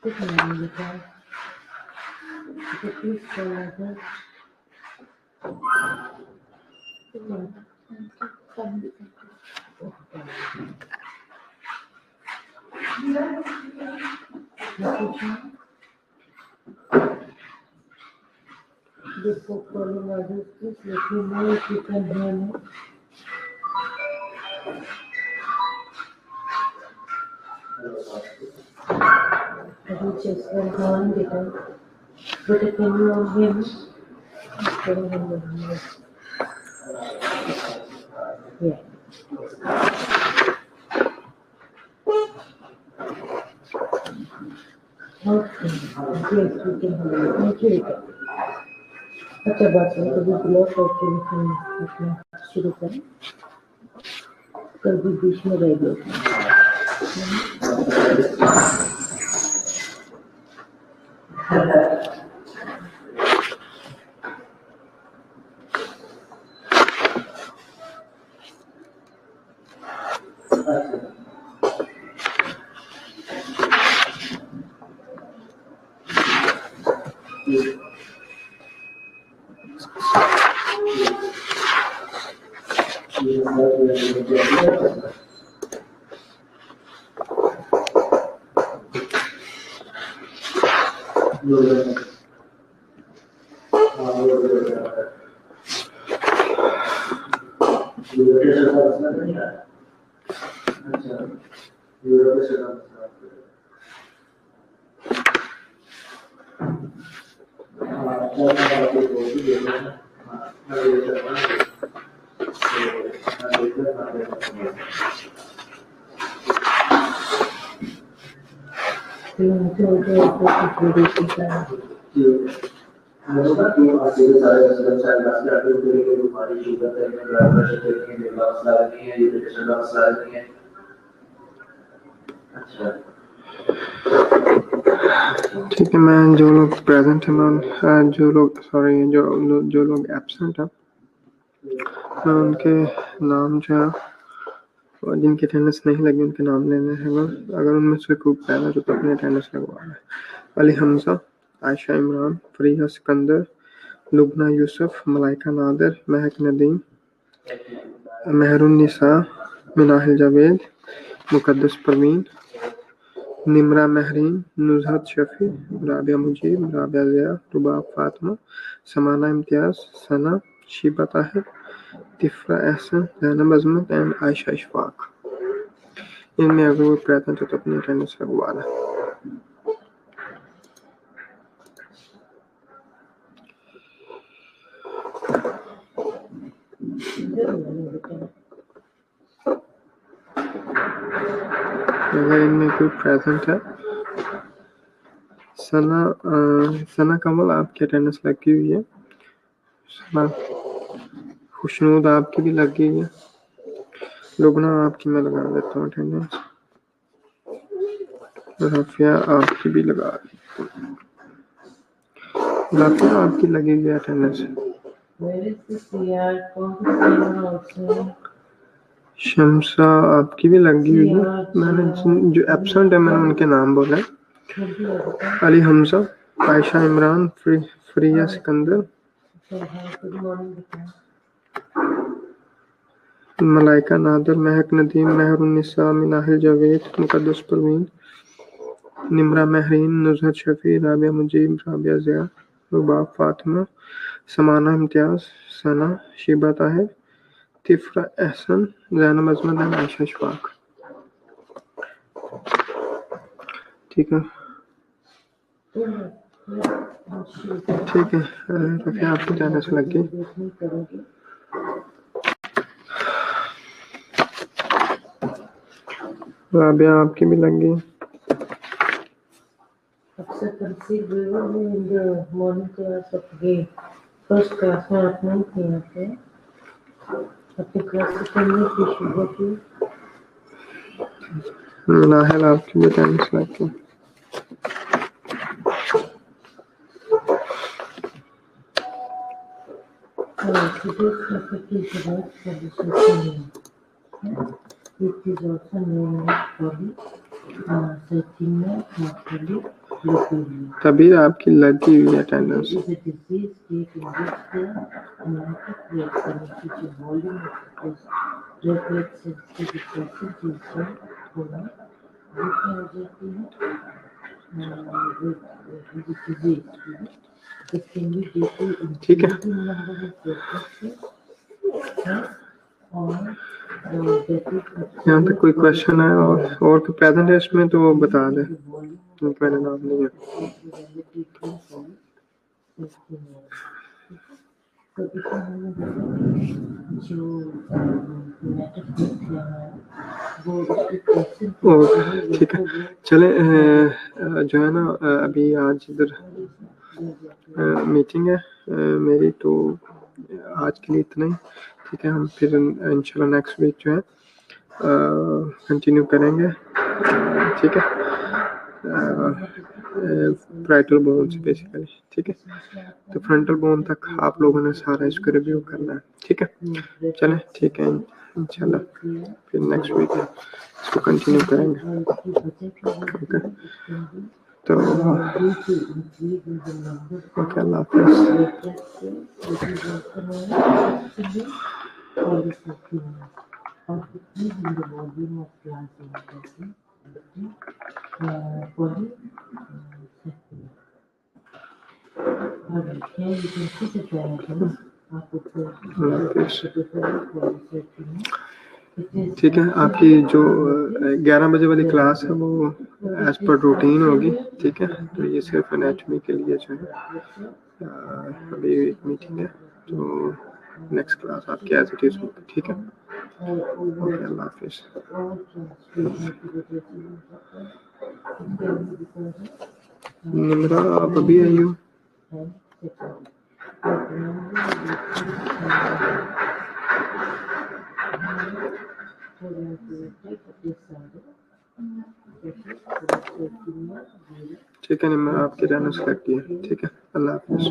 Good morning, Vijay. Could you please call others? Nakisha, before calling others, please let me know if you can hear me. अभी just one calling data. But can you all hear me? Yeah. Okay. Yes, we can hear you. Thank you. अच्छा बात है तो भी ब्लॉक करके हम अपना शुरू करें कभी बीच में रह गए ठीक है मैं जो लोग प्रेजेंट हैं मैं जो लोग जो लोग एब्सेंट हैं मैं उनके नाम जो है और जिनकी अटेंडेंस नहीं लगी उनके नाम लेने हैं अगर उनमें से कोई पहला जो तो अपनी अटेंडेंस लगवाना है अली हमजा आयशा इमरान फरीहा सिकंदर लुबना यूसुफ मलाइका नादिर महक नदीम मेहरुन्निसा मिनाहिल जावेद मुकद्दस परवीन निमरा महरीन नुज़हत शफी राबिया मुजीब राबिया ज़िया रुबाब फातिमा समाना इम्तियाज सना शीबा ताहिर तिफ्रा एहसन ज़ैनब अजमत एंड आयशा इशफाक इनमें अगर वो प्रयत्न तो अपनी अटेंडेंस लगवा लें अगर इनमें कोई प्रेजेंट है सना कमल आपकी अटेंडेंस लगी हुई है सना खुशनूद आपकी भी लगी हुई है लुबना आपकी मैं लगा देता हूँ अटेंडेंस राफिया आपकी भी लगा राफिया आपकी लगी हुई है अटेंडेंस शमसा आपकी भी लगी हुई है मैंने जो एब्सेंट है मैंने उनके नाम बोले अली हमजा आयशा इमरान फरिया सिकंदर मलाइका नादिर महक नदीम मेहरुन्निसा मिनाहिल जावेद मुकद्दस परवीन निमरा महरीन नुज़हत शफी राबिया मुजीब राबिया ज़िया रुबाब फातिमा समाना इम्तियाज सना शीबा ताहिर तिफ्रा एहसन ज़ैनब अजमत एंड आयशा इशफाक ठीक है रफिया आपकी अटेंडेंस लग गई राबिया आपकी भी लग गई अक्सर conceive in the morning class of the first class में आप नहीं थे यहाँ पे अपनी क्लास से करने की शुरू की नाहिल आपकी भी अटेंडेंस लग गई today's topic is about solution. It is also known as polycythemia, poly leukemia. तभी आपकी लगी हुई attendance. It is a disease state in which the amniotic fluid connected to volume of the red cells to the percentage थोड़ा वो क्या हो जाती है with disease, it can be due to ठीक है, increasing number of red cells और यहाँ तक कोई क्वेश्चन है और प्रेजेंट है इसमें तो बता दे, मेरा नाम नहीं है। तो इसमें हमने देखा जो मेटाफिजिक्स है वो उसके क्वेश्चन ठीक है, चले जो है ना अभी आज इधर मीटिंग है मेरी, तो आज के लिए इतना ही। ठीक है, हम फिर इंशाल्लाह नेक्स्ट वीक जो है कंटिन्यू करेंगे। ठीक है, पैराइटल बोन से बेसिकली। ठीक है, तो फ्रंटल बोन तक आप लोगों ने सारा इसको रिव्यू करना है। ठीक है, चलें, ठीक है, इंशाल्लाह फिर नेक्स्ट वीक इसको कंटिन्यू करेंगे। ओके, तो ओके, अल्लाह हाफ़िज़। और कितनी in the volume of plants in the body, Alright, here you can see the diagrams of ठीक है, आपकी जो 11 बजे वाली क्लास है वो एज पर रूटीन होगी। ठीक है, तो ये सिर्फ एनाटॉमी के लिए जो है अभी एक मीटिंग है, तो नेक्स्ट क्लास आपकी एज इट इज होगी। ठीक है, ओके, अल्लाह हाफ़िज़। निम्रा, आप अभी आई हो? ठीक है, निम्रा आपके रहना सेलेक्ट किया। ठीक है, अल्लाह हाफ़िज़।